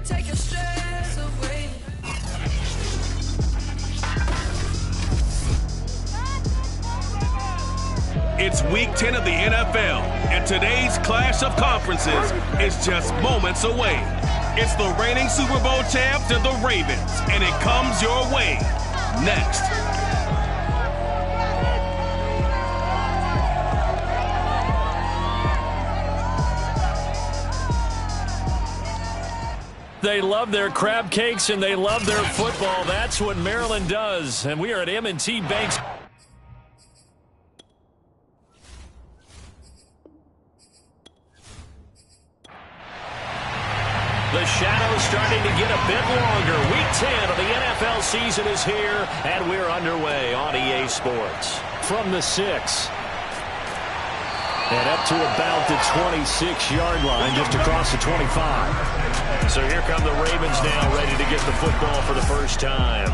take your stress away. It's Week 10 of the NFL, and today's clash of conferences is just moments away. It's the reigning Super Bowl champs and the Ravens, and it comes your way next. They love their crab cakes and they love their football. That's what Maryland does. And we are at M&T Bank. The shadow's starting to get a bit longer. Week 10 of the NFL season is here, and we're underway on EA Sports. From the 6. And up to about the 26-yard line, just across the 25. So here come the Ravens now, ready to get the football for the first time.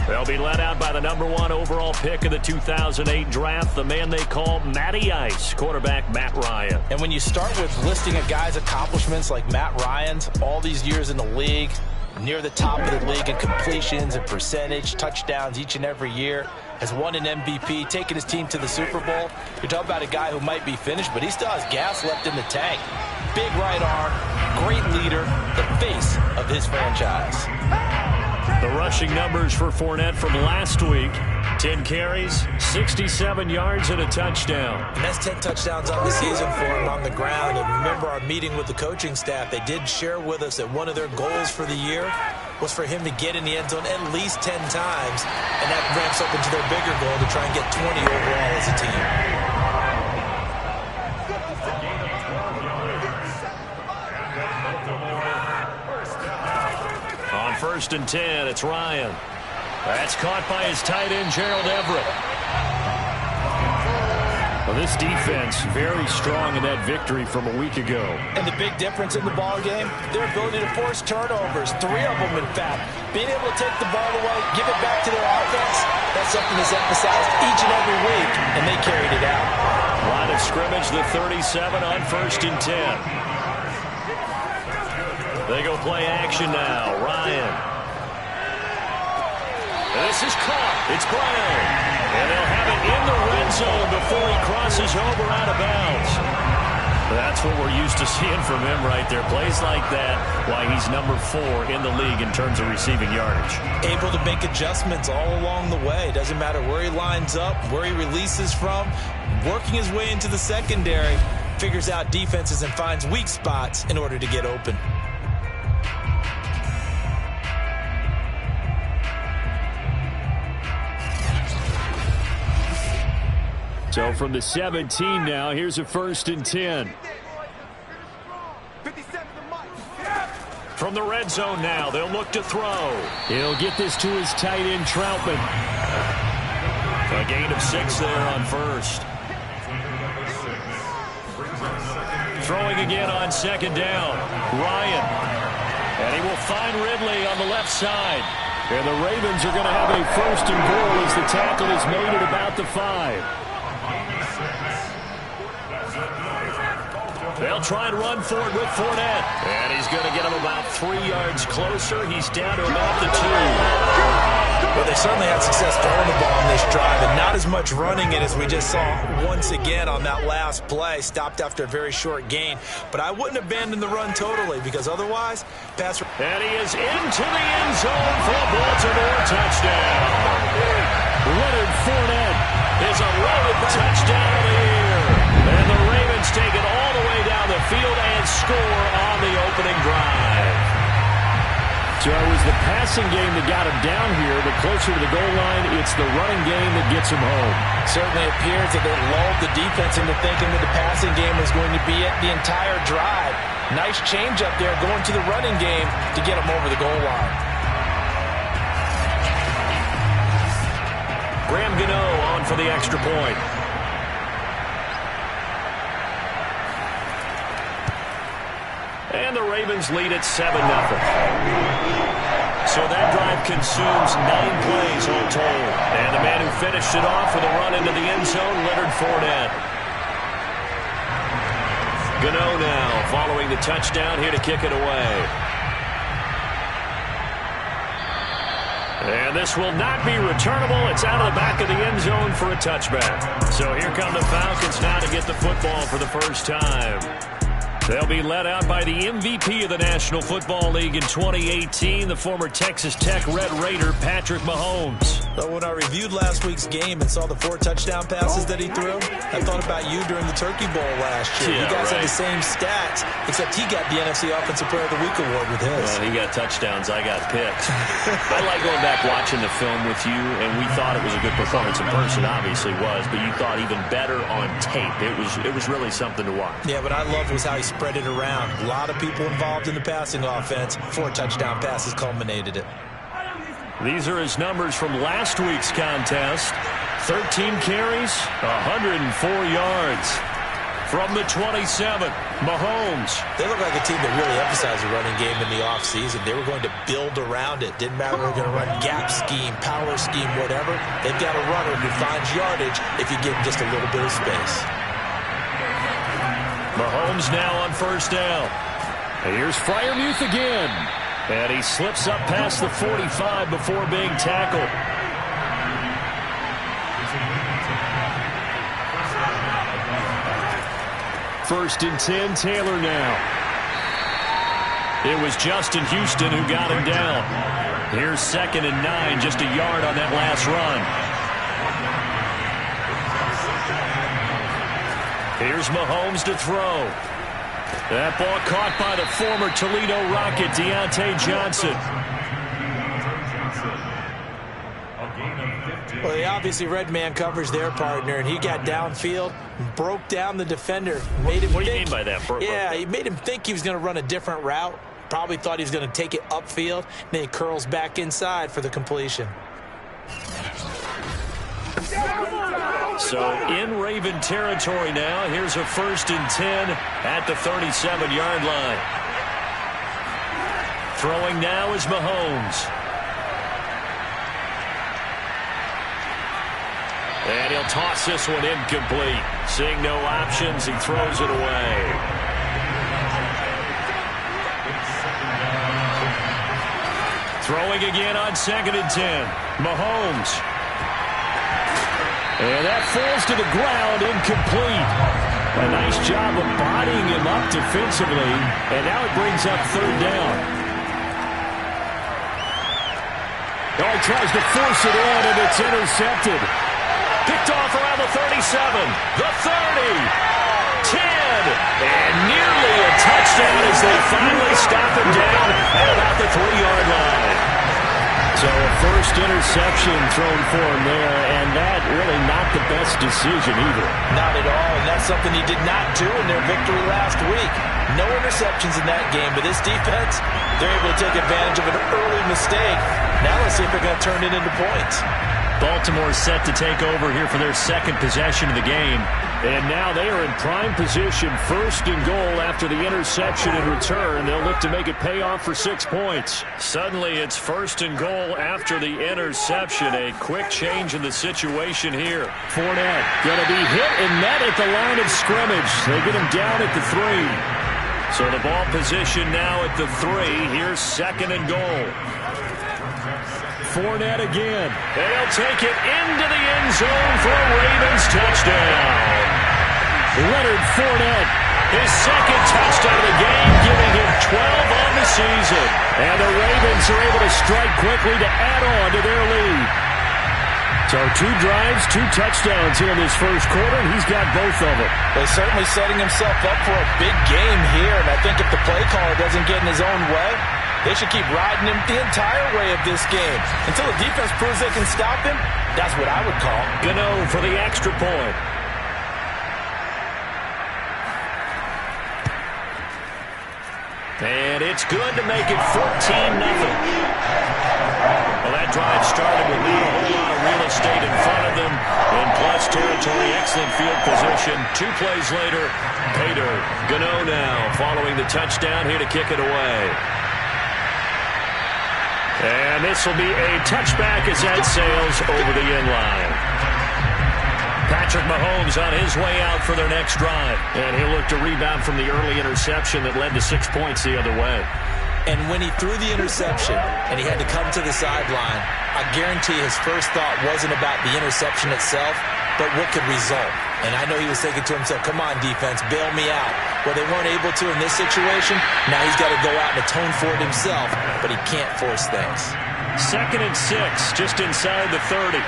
They'll be led out by the #1 overall pick of the 2008 draft, the man they call Matty Ice, quarterback Matt Ryan. And when you start with listing a guy's accomplishments like Matt Ryan's, all these years in the league, near the top of the league in completions and percentage, touchdowns each and every year, has won an MVP, taken his team to the Super Bowl. You're talking about a guy who might be finished, but he still has gas left in the tank. Big right arm, great leader, the face of his franchise. The rushing numbers for Fournette from last week: 10 carries, 67 yards, and a touchdown. And that's 10 touchdowns on the season for him on the ground. And remember our meeting with the coaching staff, they did share with us that one of their goals for the year was for him to get in the end zone at least 10 times. And that ramps up into their bigger goal to try and get 20 overall as a team. First and 10, it's Ryan. That's caught by his tight end, Gerald Everett. Well, this defense very strong in that victory from a week ago. And the big difference in the ball game, their ability to force turnovers, 3 of them in fact. Being able to take the ball away, give it back to their offense, that's something that's emphasized each and every week, and they carried it out. Line of scrimmage, the 37 on first and 10. They go play action now. Ryan. This is caught. It's Brown. And they'll have it in the red zone before he crosses over out of bounds. That's what we're used to seeing from him right there. Plays like that, why he's #4 in the league in terms of receiving yardage. Able to make adjustments all along the way. Doesn't matter where he lines up, where he releases from. Working his way into the secondary. Figures out defenses and finds weak spots in order to get open. So from the 17 now, here's a first and 10. From the red zone now, they'll look to throw. He'll get this to his tight end, Troutman. A gain of 6 there on first. Throwing again on second down. Ryan. And he will find Ridley on the left side. And the Ravens are going to have a first and goal as the tackle is made at about the 5. They'll try and run for it with Fournette. And he's going to get him about 3 yards closer. He's down to about the 2. Well, they certainly had success throwing the ball on this drive, and not as much running it as we just saw once again on that last play. Stopped after a very short gain. But I wouldn't abandon the run totally, because otherwise, pass. And he is into the end zone for a Baltimore touchdown. Leonard Fournette, his 11th touchdown of the year. And the Ravens take it all the way down the field and score on the opening drive. So it was the passing game that got him down here, but closer to the goal line, it's the running game that gets him home. Certainly appears that they lulled the defense into thinking that the passing game was going to be it the entire drive. Nice change up there going to the running game to get him over the goal line. Graham Gano on for the extra point. And the Ravens lead at 7-0. So that drive consumes 9 plays all told. And the man who finished it off with a run into the end zone, Leonard Fournette. Gano now following the touchdown here to kick it away. And this will not be returnable. It's out of the back of the end zone for a touchback. So here come the Falcons now to get the football for the first time. They'll be led out by the MVP of the National Football League in 2018, the former Texas Tech Red Raider, Patrick Mahomes. But when I reviewed last week's game and saw the 4 touchdown passes that he threw, I thought about you during the Turkey Bowl last year. Yeah, you guys right. had the same stats, except he got the NFC Offensive Player of the Week award with his. Well, he got touchdowns, I got picks. I like going back watching the film with you, and we thought it was a good performance in person, obviously was, but you thought even better on tape. It was really something to watch. Yeah, but I loved was how he spread it around. A lot of people involved in the passing offense. 4 touchdown passes culminated it. These are his numbers from last week's contest. 13 carries, 104 yards. From the 27, Mahomes. They look like a team that really emphasized the running game in the offseason. They were going to build around it. Didn't matter if they were going to run gap scheme, power scheme, whatever. They've got a runner who finds yardage if you give him just a little bit of space. Mahomes now on first down. And here's Freiermuth again. And he slips up past the 45 before being tackled. First and 10, Taylor now. It was Justin Houston who got him down. Here's 2nd and 9, just a yard on that last run. Here's Mahomes to throw. That ball caught by the former Toledo Rocket, Deontay Johnson. Well, they obviously read man coverage their partner, and he got downfield, broke down the defender. Made him What do you mean by that? Yeah, he made him think he was going to run a different route. Probably thought he was going to take it upfield. Then he curls back inside for the completion. So in Raven territory now. Here's a 1st and 10 at the 37-yard line. Throwing now is Mahomes. And he'll toss this one incomplete. Seeing no options, he throws it away. Throwing again on 2nd and 10. Mahomes. And that falls to the ground, incomplete. A nice job of bodying him up defensively. And now it brings up 3rd down. Oh, he tries to force it in, and it's intercepted. Picked off around the 37, the 30, 10, and nearly a touchdown as they finally stop him down at about the 3-yard line. So a first interception thrown for him there, and that really not the best decision either. Not at all, and that's something he did not do in their victory last week. No interceptions in that game, but this defense, they're able to take advantage of an early mistake. Now let's see if they're going to turn it into points. Baltimore set to take over here for their 2nd possession of the game. And now they are in prime position, 1st and goal after the interception and return. They'll look to make it pay off for 6 points. Suddenly it's 1st and goal after the interception. A quick change in the situation here. Fournette going to be hit and met at the line of scrimmage. They get him down at the 3. So the ball position now at the 3. Here's 2nd and goal. Fournette again. They'll take it into the end zone for a Ravens touchdown. Leonard Fournette, his 2nd touchdown of the game, giving him 12 on the season. And the Ravens are able to strike quickly to add on to their lead. So 2 drives, 2 touchdowns here in this first quarter, and he's got both of them. Well, he's certainly setting himself up for a big game here, and I think if the play caller doesn't get in his own way, they should keep riding him the entire way of this game. Until the defense proves they can stop him, that's what I would call. Gano for the extra point. And it's good to make it 14-0. Well, that drive started with not a whole lot of real estate in front of them. In plus territory, excellent field position. 2 plays later, Pater. Gano now following the touchdown here to kick it away. And this will be a touchback as that sails over the end line. Patrick Mahomes on his way out for their next drive. And he'll look to rebound from the early interception that led to 6 points the other way. And when he threw the interception and he had to come to the sideline, I guarantee his first thought wasn't about the interception itself, but what could result. And I know he was thinking to himself, come on, defense, bail me out. Well, they weren't able to in this situation. Now he's got to go out and atone for it himself, but he can't force things. 2nd and 6, just inside the 30.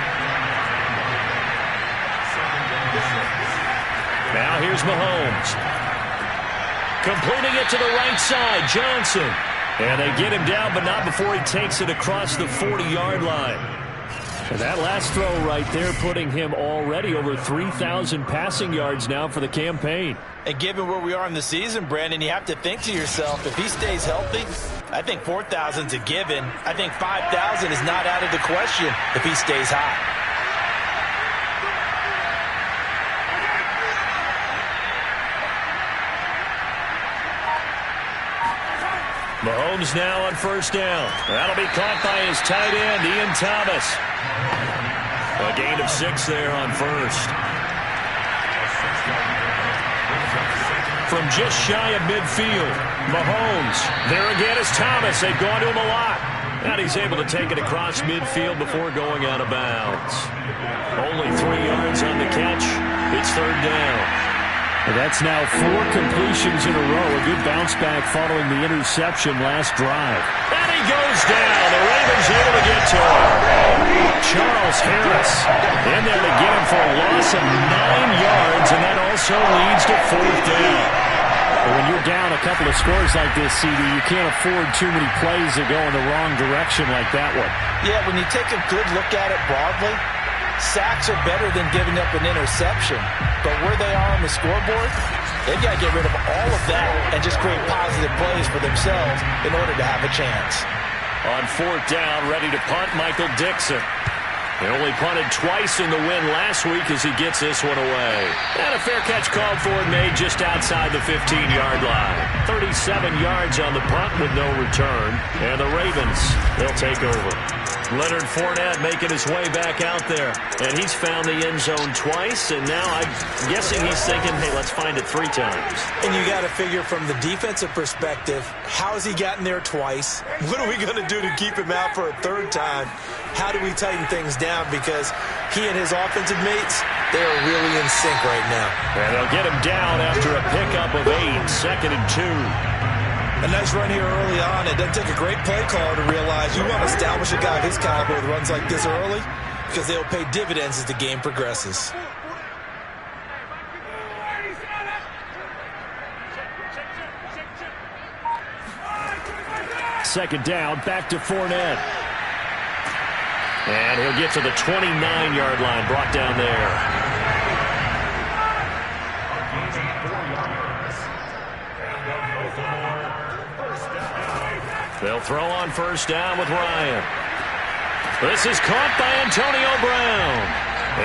Now here's Mahomes. Completing it to the right side, Johnson. And they get him down, but not before he takes it across the 40-yard line. And that last throw right there putting him already over 3,000 passing yards now for the campaign. And given where we are in the season, Brandon, you have to think to yourself, if he stays healthy, I think 4,000's a given. I think 5,000 is not out of the question if he stays hot. Mahomes now on 1st down. That'll be caught by his tight end, Ian Thomas. A gain of 6 there on 1st. From just shy of midfield, Mahomes. There again is Thomas. They've gone to him a lot. And he's able to take it across midfield before going out of bounds. Only 3 yards on the catch. It's 3rd down. That's now 4 completions in a row. A good bounce back following the interception last drive. And he goes down. The Ravens able to get to him. Charles Harris in there to get him for a loss of 9 yards, and that also leads to 4th down. But when you're down a couple of scores like this, CD, you can't afford too many plays that go in the wrong direction like that one. Yeah, when you take a good look at it broadly, sacks are better than giving up an interception. But where they are on the scoreboard, they've got to get rid of all of that and just create positive plays for themselves in order to have a chance. On 4th down, ready to punt, Michael Dixon. He only punted twice in the win last week as he gets this one away. And a fair catch called for and made just outside the 15-yard line. 37 yards on the punt with no return. And the Ravens, they'll take over. Leonard Fournette making his way back out there. And he's found the end zone twice, and now I'm guessing he's thinking, hey, let's find it 3 times. And you got to figure from the defensive perspective, how has he gotten there twice? What are we going to do to keep him out for a 3rd time? How do we tighten things down? Because he and his offensive mates, they are really in sync right now. And they'll get him down after a pickup of 8, 2nd and 2. A nice run here early on. It doesn't take a great play caller to realize you want to establish a guy of his caliber with runs like this early because they'll pay dividends as the game progresses. Second down, back to Fournette. And he'll get to the 29-yard line, brought down there. They'll throw on 1st down with Ryan. This is caught by Antonio Brown.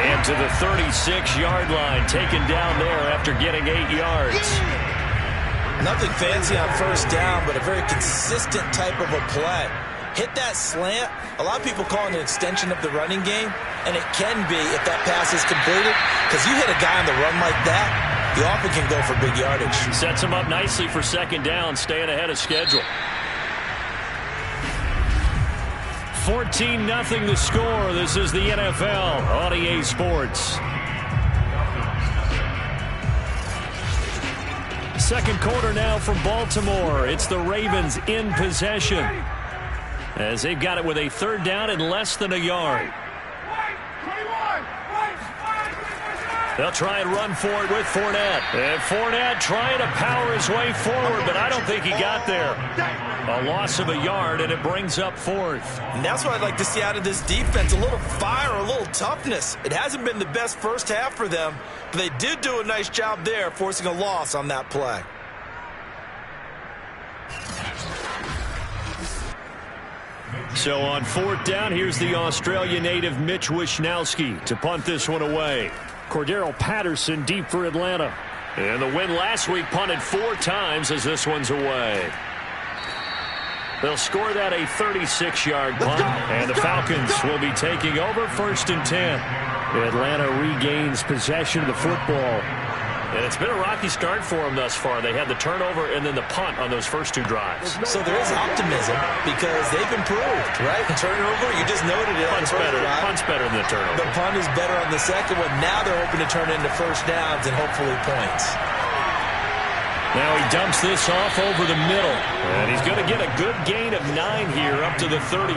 And to the 36-yard line, taken down there after getting 8 yards. Nothing fancy on 1st down, but a very consistent type of a play. Hit that slant. A lot of people call it an extension of the running game, and it can be if that pass is completed, because you hit a guy on the run like that, you often can go for big yardage. Sets him up nicely for 2nd down, staying ahead of schedule. 14-0 the score. This is the NFL on EA Sports. Second quarter now from Baltimore. It's the Ravens in possession, as they've got it with a 3rd down and less than a yard. They'll try and run for it with Fournette. And Fournette trying to power his way forward, but I don't think he got there. A loss of a yard, and it brings up 4th. And that's what I'd like to see out of this defense, a little fire, a little toughness. It hasn't been the best first half for them, but they did do a nice job there, forcing a loss on that play. So on 4th down, here's the Australia native Mitch Wishnowsky to punt this one away. Cordero Patterson deep for Atlanta. And the win last week punted 4 times as this one's away. They'll score that a 36-yard punt, and the Falcons will be taking over 1st and 10. Atlanta regains possession of the football. And it's been a rocky start for them thus far. They had the turnover and then the punt on those first 2 drives. So there is optimism because they've improved, right? Turnover, you just noted it on the first drive. Punt's better than the turnover. The punt is better on the second one. Now they're hoping to turn into first downs and hopefully points. Now he dumps this off over the middle. And he's going to get a good gain of 9 here up to the 34.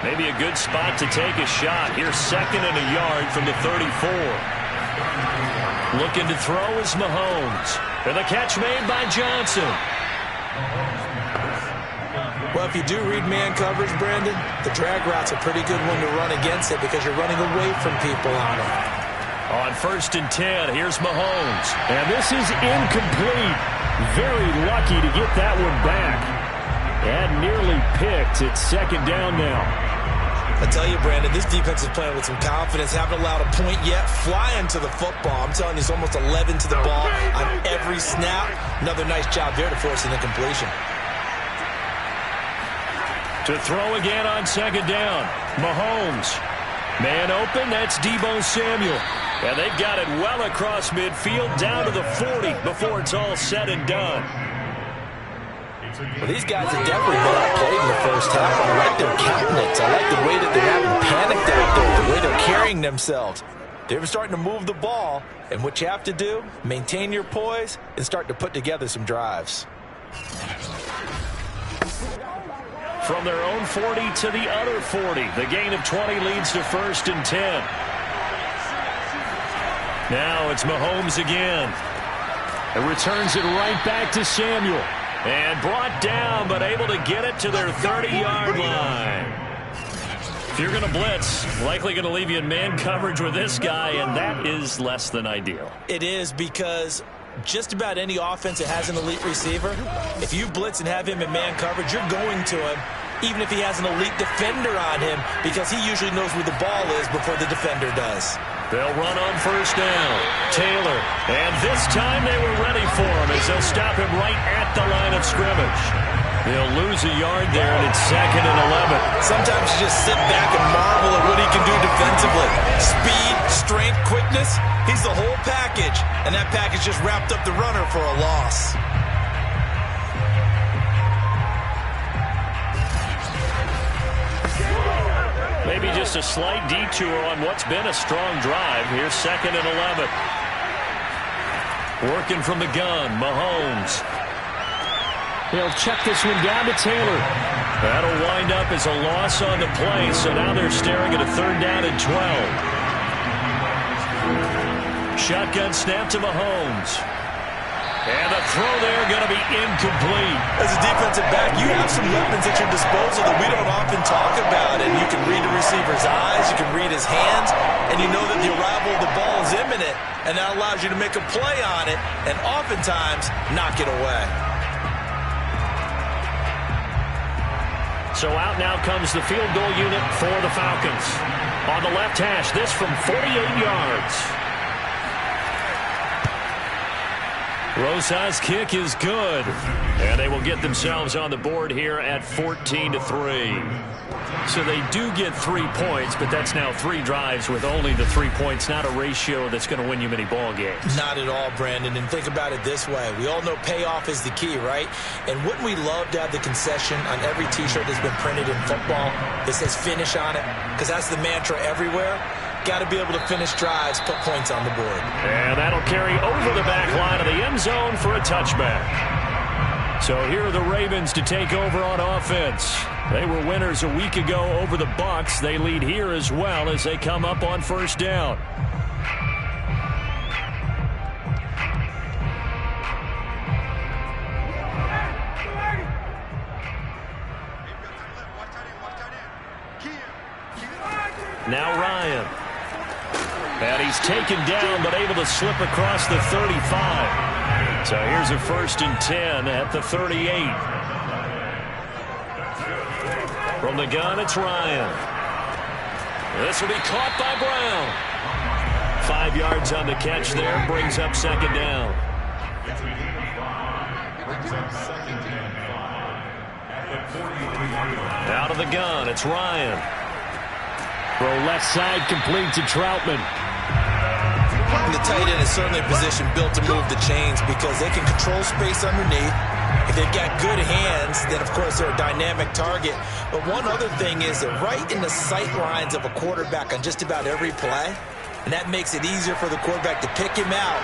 Maybe a good spot to take a shot. Here's 2nd and a yard from the 34. Looking to throw is Mahomes. And the catch made by Johnson. Well, if you do read man coverage, Brandon, the drag route's a pretty good one to run against it because you're running away from people on it. On 1st and 10, here's Mahomes. And this is incomplete. Very lucky to get that one back. And nearly picked. It's 2nd down now. I tell you, Brandon, this defense is playing with some confidence. Haven't allowed a point yet. Flying to the football. I'm telling you, it's almost 11 to the ball on every snap. Another nice job there to force an incompletion. To throw again on 2nd down. Mahomes. Man open, that's Deebo Samuel. And they've got it well across midfield down to the 40 before it's all said and done. Well, these guys have definitely been outplayed in the first half. I like their countenance. I like the way that they haven't panicked out there, the way they're carrying themselves. They're starting to move the ball, and what you have to do, maintain your poise and start to put together some drives. From their own 40 to the other 40. The gain of 20 leads to 1st and 10. Now it's Mahomes again. It returns it right back to Samuel. And brought down, but able to get it to their 30-yard line. If you're going to blitz, likely going to leave you in man coverage with this guy, and that is less than ideal. It is because just about any offense that has an elite receiver, if you blitz and have him in man coverage, you're going to him, even if he has an elite defender on him, because he usually knows where the ball is before the defender does. They'll run on 1st down. Taylor. And this time they were ready for him as they'll stop him right at the line of scrimmage. They'll lose a yard there, and it's 2nd and 11. Sometimes you just sit back and marvel at what he can do defensively. Speed, strength, quickness. He's the whole package. And that package just wrapped up the runner for a loss. Maybe just a slight detour on what's been a strong drive. Here's 2nd and 11. Working from the gun, Mahomes. He'll check this one down to Taylor. That'll wind up as a loss on the play, so now they're staring at a 3rd down and 12. Shotgun snap to Mahomes. And the throw there going to be incomplete. As a defensive back, you have some weapons at your disposal that we don't often talk about. And you can read the receiver's eyes, you can read his hands, and you know that the arrival of the ball is imminent. And that allows you to make a play on it and oftentimes knock it away. So out now comes the field goal unit for the Falcons. On the left hash, this from 48 yards. Rosa's kick is good. And they will get themselves on the board here at 14-3. So they do get 3 points, but that's now 3 drives with only the 3 points, not a ratio that's going to win you many ball games. Not at all, Brandon. And think about it this way. We all know payoff is the key, right? And wouldn't we love to have the concession on every T-shirt that's been printed in football that says finish on it? Because that's the mantra everywhere. Got to be able to finish drives, put points on the board. And that'll carry over the back line of the end zone for a touchback. So here are the Ravens to take over on offense. They were winners a week ago over the Bucs. They lead here as well as they come up on 1st down. Now Ryan. And he's taken down, but able to slip across the 35. So here's a 1st and 10 at the 38. From the gun, it's Ryan. This will be caught by Brown. 5 yards on the catch there, brings up 2nd down. Out of the gun, it's Ryan. Throw left side, complete to Troutman. And the tight end is certainly a position built to move the chains because they can control space underneath. If they've got good hands, then, of course, they're a dynamic target. But one other thing is that right in the sight lines of a quarterback on just about every play, and that makes it easier for the quarterback to pick him out.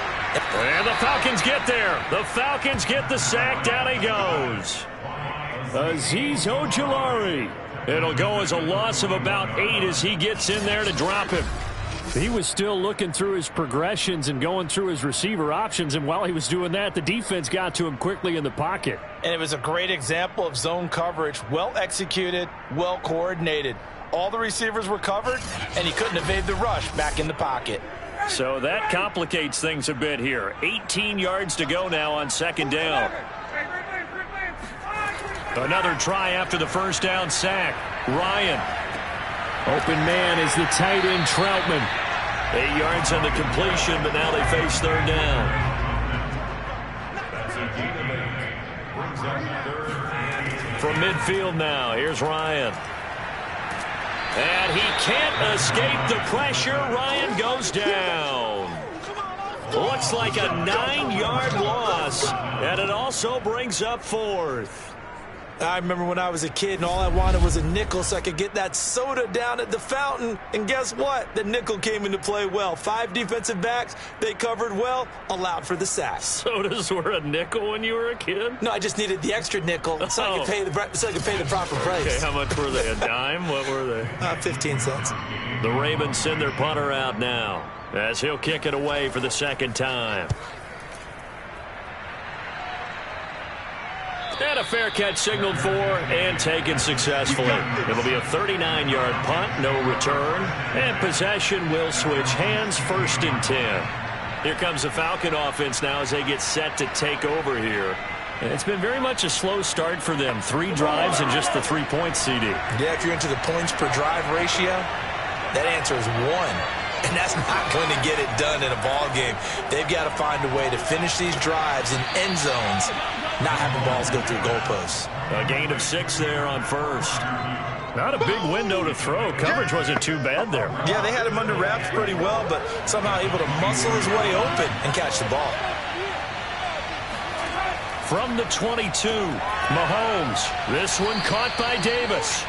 And the Falcons get there. The Falcons get the sack. Down he goes. Azeez Ojulari. It'll go as a loss of about 8 as he gets in there to drop him. He was still looking through his progressions and going through his receiver options, and while he was doing that, the defense got to him quickly in the pocket. And it was a great example of zone coverage. Well executed, well coordinated. All the receivers were covered, and he couldn't evade the rush back in the pocket. So that complicates things a bit here. 18 yards to go now on second down. Another try after the first down sack. Ryan. Open man is the tight end Troutman. 8 yards on the completion, but now they face third down. From midfield now, here's Ryan. And he can't escape the pressure. Ryan goes down. Looks like a 9-yard loss, and it also brings up fourth. I remember when I was a kid and all I wanted was a nickel so I could get that soda down at the fountain. And guess what? The nickel came into play well. 5 defensive backs, they covered well, allowed for the sack. Sodas were a nickel when you were a kid? No, I just needed the extra nickel so I could pay the proper price. Okay, how much were they? A dime? What were they? 15 cents. The Ravens send their punter out now as he'll kick it away for the second time. And a fair catch signaled for and taken successfully. It'll be a 39-yard punt, no return. And possession will switch hands, 1st and 10. Here comes the Falcon offense now as they get set to take over here. And it's been very much a slow start for them. 3 drives and just the 3 points, CD. Yeah, if you're into the points per drive ratio, that answer is 1. And that's not going to get it done in a ball game. They've got to find a way to finish these drives in end zones, not having balls go through goalposts. A gain of 6 there on first. Not a big window to throw. Coverage wasn't too bad there. Yeah, they had him under wraps pretty well, but somehow able to muscle his way open and catch the ball. From the 22, Mahomes. This one caught by Davis.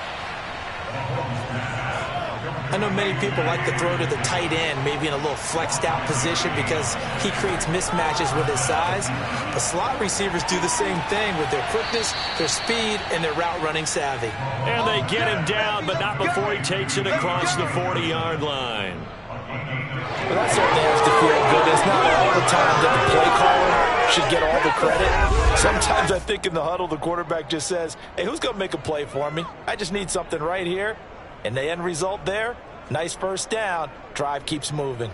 I know many people like to throw to the tight end, maybe in a little flexed out position because he creates mismatches with his size. But slot receivers do the same thing with their quickness, their speed, and their route running savvy. And they get him down, but not before he takes it across the 40-yard line. Well, that certainly has to feel good. It's not all the time that the play caller should get all the credit. Sometimes I think in the huddle, the quarterback just says, hey, who's going to make a play for me? I just need something right here. And the end result there, nice first down. Drive keeps moving.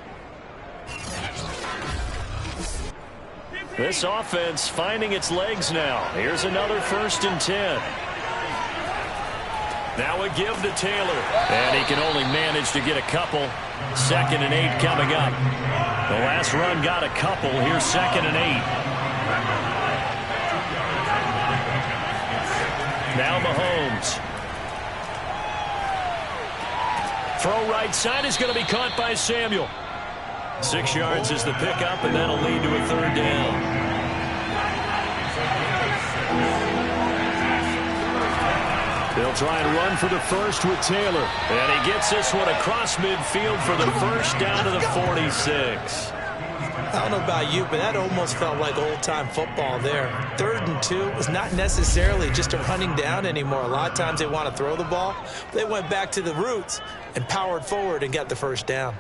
This offense finding its legs now. Here's another 1st and 10. Now a give to Taylor. And he can only manage to get a couple. 2nd and 8 coming up. The last run got a couple. Here's 2nd and 8. Now Mahomes. Throw right side is going to be caught by Samuel. 6 yards is the pickup, and that'll lead to a 3rd down. They'll try and run for the first with Taylor. And he gets this one across midfield for the first down to the 46. I don't know about you, but that almost felt like old-time football there. 3rd and 2 is not necessarily just a running down anymore. A lot of times they want to throw the ball. They went back to the roots and powered forward and got the first down.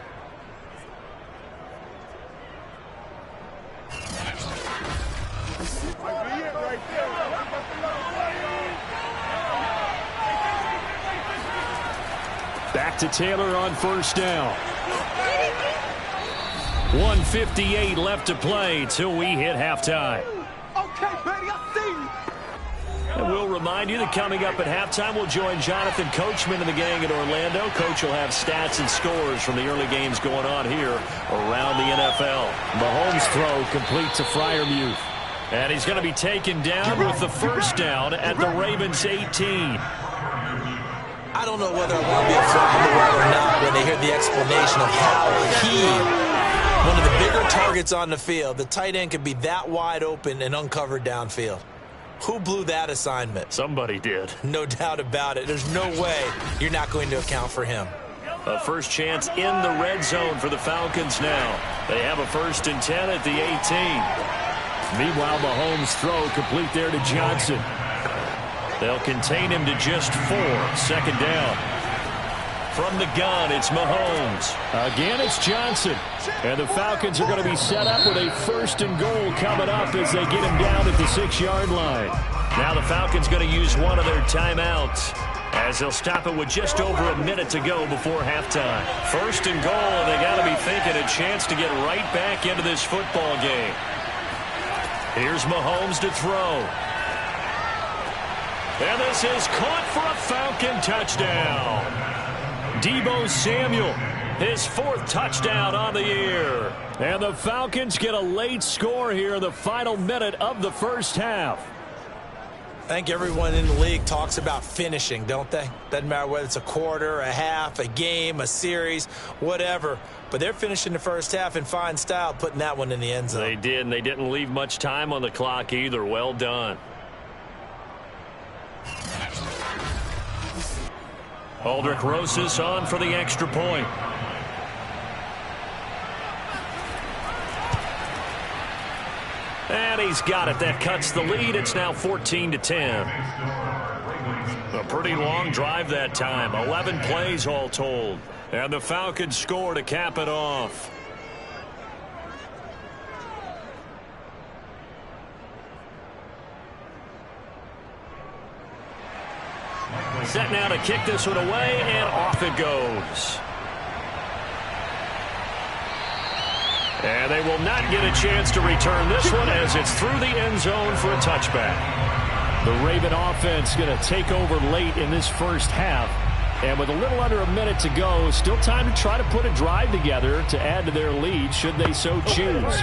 Back to Taylor on first down. 1:58 left to play till we hit halftime. Okay, baby, I see you. And we'll remind you that coming up at halftime, we'll join Jonathan Coachman and the gang in Orlando. Coach will have stats and scores from the early games going on here around the NFL. Mahomes' throw complete to Freiermuth. And he's going to be taken down with the first down at the Ravens 18. I don't know whether I want to be a fly on the wall or not when they hear the explanation of how he One of the bigger targets on the field. The tight end could be that wide open and uncovered downfield. Who blew that assignment? Somebody did. No doubt about it. There's no way you're not going to account for him. A first chance in the red zone for the Falcons now. They have a 1st and 10 at the 18. Meanwhile, Mahomes' throw complete there to Johnson. They'll contain him to just 4. 2nd down. From the gun, it's Mahomes. Again, it's Johnson. And the Falcons are going to be set up with a 1st and goal coming up as they get him down at the 6-yard line. Now the Falcons going to use one of their timeouts, as they'll stop it with just over a minute to go before halftime. 1st and goal, and they got to be thinking a chance to get right back into this football game. Here's Mahomes to throw. And this is caught for a Falcon touchdown. Deebo Samuel, his 4th touchdown on the year. And the Falcons get a late score here in the final minute of the first half. I think everyone in the league talks about finishing, don't they? Doesn't matter whether it's a quarter, a half, a game, a series, whatever. But they're finishing the first half in fine style, putting that one in the end zone. They did, and they didn't leave much time on the clock either. Well done. Aldrich Rosas on for the extra point. And he's got it. That cuts the lead. It's now 14-10. A pretty long drive that time. 11 plays all told. And the Falcons score to cap it off. Set now to kick this one away, and off it goes. And they will not get a chance to return this one as it's through the end zone for a touchback. The Raven offense going to take over late in this first half. And with a little under a minute to go, still time to try to put a drive together to add to their lead should they so choose.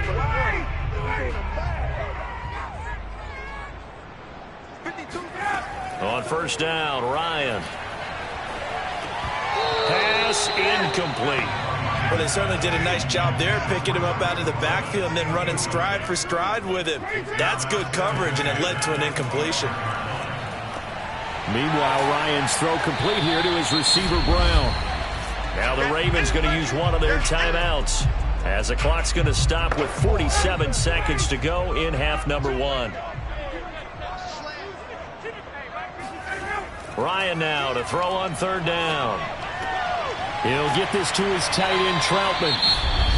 On 1st down, Ryan. Pass incomplete. Well, they certainly did a nice job there, picking him up out of the backfield and then running stride for stride with him. That's good coverage, and it led to an incompletion. Meanwhile, Ryan's throw complete here to his receiver, Brown. Now the Ravens going to use one of their timeouts, as the clock's going to stop with 47 seconds to go in half number 1. Ryan now to throw on 3rd down. He'll get this to his tight end, Troutman.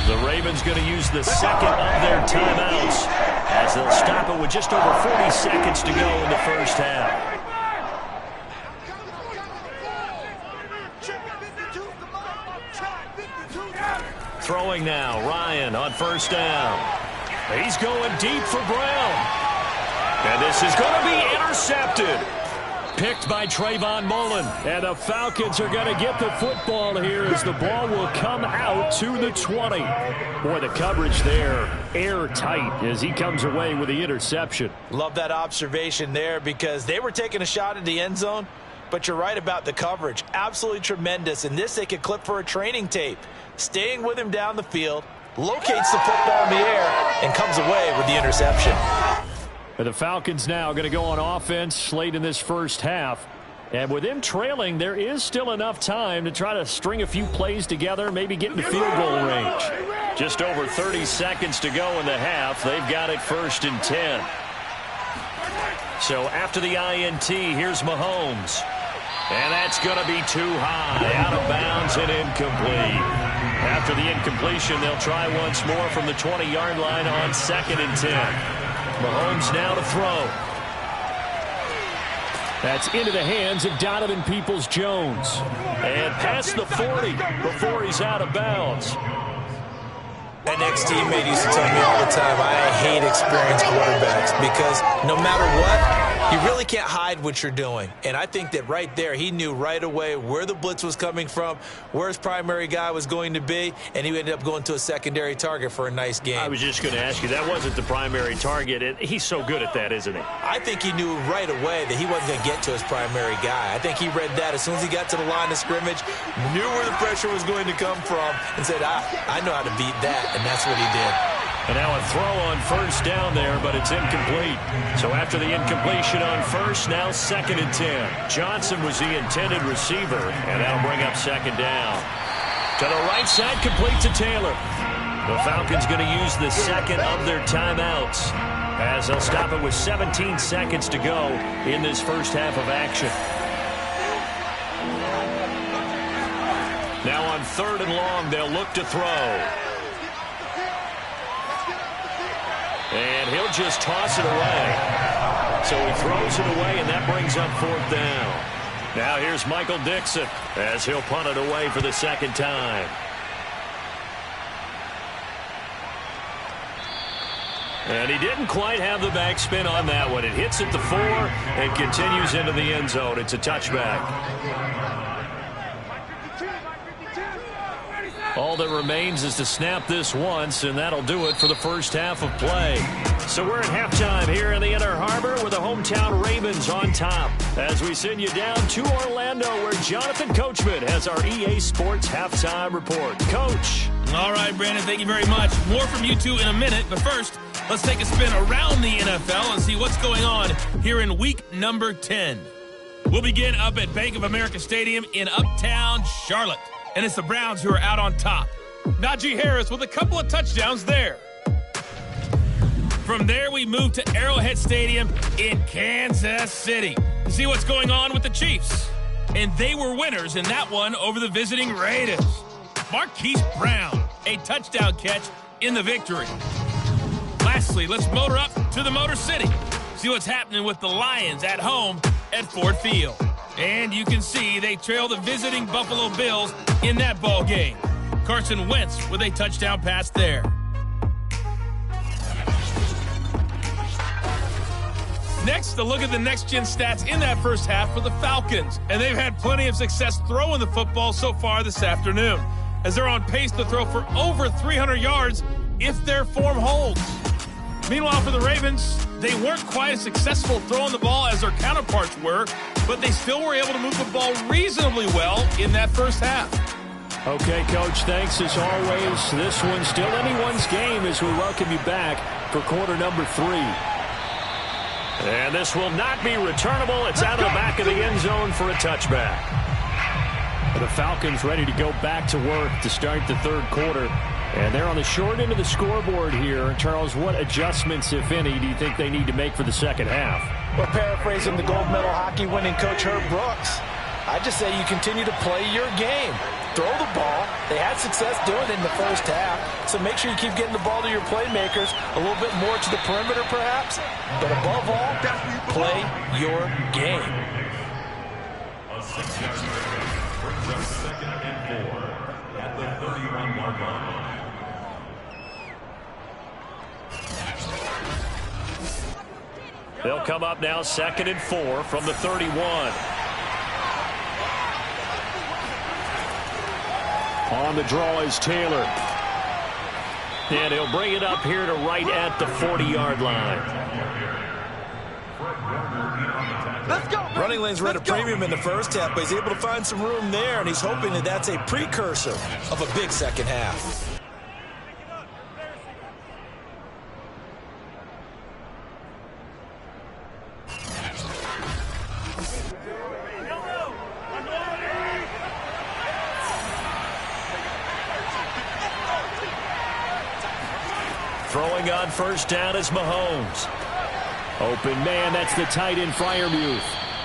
The Ravens going to use the 2nd of their timeouts, as they'll stop it with just over 40 seconds to go in the first half. Throwing now, Ryan on 1st down. He's going deep for Brown. And this is going to be intercepted. Picked by Trayvon Mullen. And the Falcons are going to get the football here as the ball will come out to the 20. Boy, the coverage there airtight as he comes away with the interception. Love that observation there, because they were taking a shot at the end zone, but you're right about the coverage. Absolutely tremendous. And this they could clip for a training tape. Staying with him down the field, locates the football in the air, and comes away with the interception. The Falcons now going to go on offense late in this first half. And with them trailing, there is still enough time to try to string a few plays together, maybe get into field goal range. Just over 30 seconds to go in the half. They've got it 1st and 10. So after the INT, here's Mahomes. And that's going to be too high, out of bounds and incomplete. After the incompletion, they'll try once more from the 20-yard line on 2nd and 10. Mahomes now to throw. That's into the hands of Donovan Peoples-Jones. And past the 40 before he's out of bounds. An ex-teammate used to tell me all the time, I hate experienced quarterbacks, because no matter what, You really can't hide what you're doing. And I think that right there, he knew right away where the blitz was coming from, where his primary guy was going to be, and he ended up going to a secondary target for a nice game. I was just going to ask you, that wasn't the primary target, and he's so good at that, isn't he? I think he knew right away that he wasn't going to get to his primary guy. I think he read that as soon as he got to the line of scrimmage, knew where the pressure was going to come from, and said, I know how to beat that, and that's what he did. And now a throw on first down there, but it's incomplete. So after the incompletion on first, now 2nd and 10. Johnson was the intended receiver, and that'll bring up 2nd down. To the right side, complete to Taylor. The Falcons going to use the second of their timeouts, as they'll stop it with 17 seconds to go in this first half of action. Now on 3rd and long, they'll look to throw. And he'll just toss it away. So he throws it away, and that brings up 4th down. Now here's Michael Dixon as he'll punt it away for the 2nd time. And he didn't quite have the backspin on that one. It hits at the 4 and continues into the end zone. It's a touchback. All that remains is to snap this once, and that'll do it for the first half of play. So we're at halftime here in the Inner Harbor with the hometown Ravens on top, as we send you down to Orlando, where Jonathan Coachman has our EA Sports halftime report. Coach. All right, Brandon, thank you very much. More from you two in a minute, but first, let's take a spin around the NFL and see what's going on here in week number 10. We'll begin up at Bank of America Stadium in Uptown Charlotte. And it's the Browns who are out on top. Najee Harris with a couple of touchdowns there. From there, we move to Arrowhead Stadium in Kansas City to see what's going on with the Chiefs. And they were winners in that one over the visiting Raiders. Marquise Brown, a touchdown catch in the victory. Lastly, let's motor up to the Motor City. See what's happening with the Lions at home at Ford Field. And you can see they trail the visiting Buffalo Bills in that ball game. Carson Wentz with a touchdown pass there. Next, a look at the next-gen stats in that first half for the Falcons. And they've had plenty of success throwing the football so far this afternoon, as they're on pace to throw for over 300 yards if their form holds. Meanwhile, for the Ravens, they weren't quite as successful throwing the ball as their counterparts were, but they still were able to move the ball reasonably well in that first half. Okay, Coach, thanks as always. This one's still anyone's game as we welcome you back for quarter number 3. And this will not be returnable. It's out of the back of the end zone for a touchback. The Falcons ready to go back to work to start the 3rd quarter. And they're on the short end of the scoreboard here. Charles, what adjustments, if any, do you think they need to make for the second half? Well, paraphrasing the gold medal hockey winning coach Herb Brooks, I just say you continue to play your game. Throw the ball. They had success doing it in the first half, so make sure you keep getting the ball to your playmakers, a little bit more to the perimeter perhaps, but above all, play your game. A 6-yard brings up 2nd and 4 at the 31-yard line. They'll come up now 2nd and 4 from the 31. On the draw is Taylor. And he'll bring it up here to right at the 40-yard line. Let's go. Running lanes were at a premium in the first half, but he's able to find some room there, and he's hoping that that's a precursor of a big second half. Throwing on first down is Mahomes. Open man, that's the tight end Freiermuth.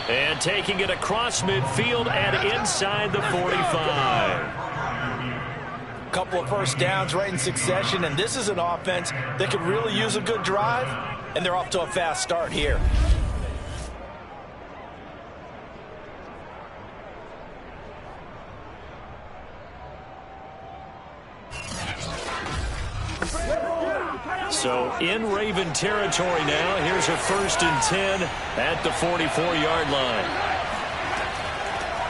And taking it across midfield and inside the 45. Couple of first downs right in succession, and this is an offense that could really use a good drive, and they're off to a fast start here. So In Raven territory now. Here's a 1st and 10 at the 44-yard line.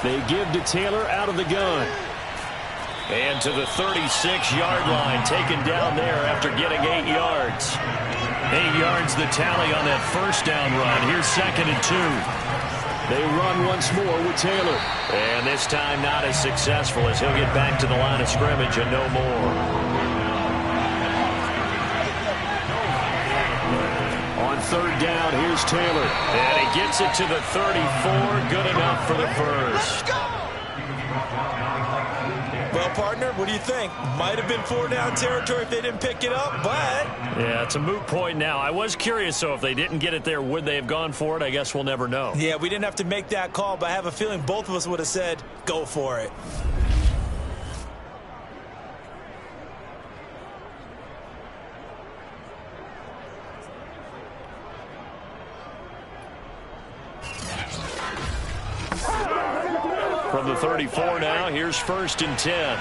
They give to Taylor out of the gun. And to the 36-yard line, taken down there after getting 8 yards. 8 yards the tally on that 1st down run. Here's 2nd and 2. They run once more with Taylor. And this time not as successful as he'll get back to the line of scrimmage and no more. On 3rd down, here's Taylor. And he gets it to the 34. Good enough for the first. Well, partner, what do you think? Might have been 4-down territory if they didn't pick it up, but... Yeah, it's a moot point now. I was curious, so if they didn't get it there, would they have gone for it? I guess we'll never know. Yeah, we didn't have to make that call, but I have a feeling both of us would have said, go for it. From the 34 now, here's 1st and 10.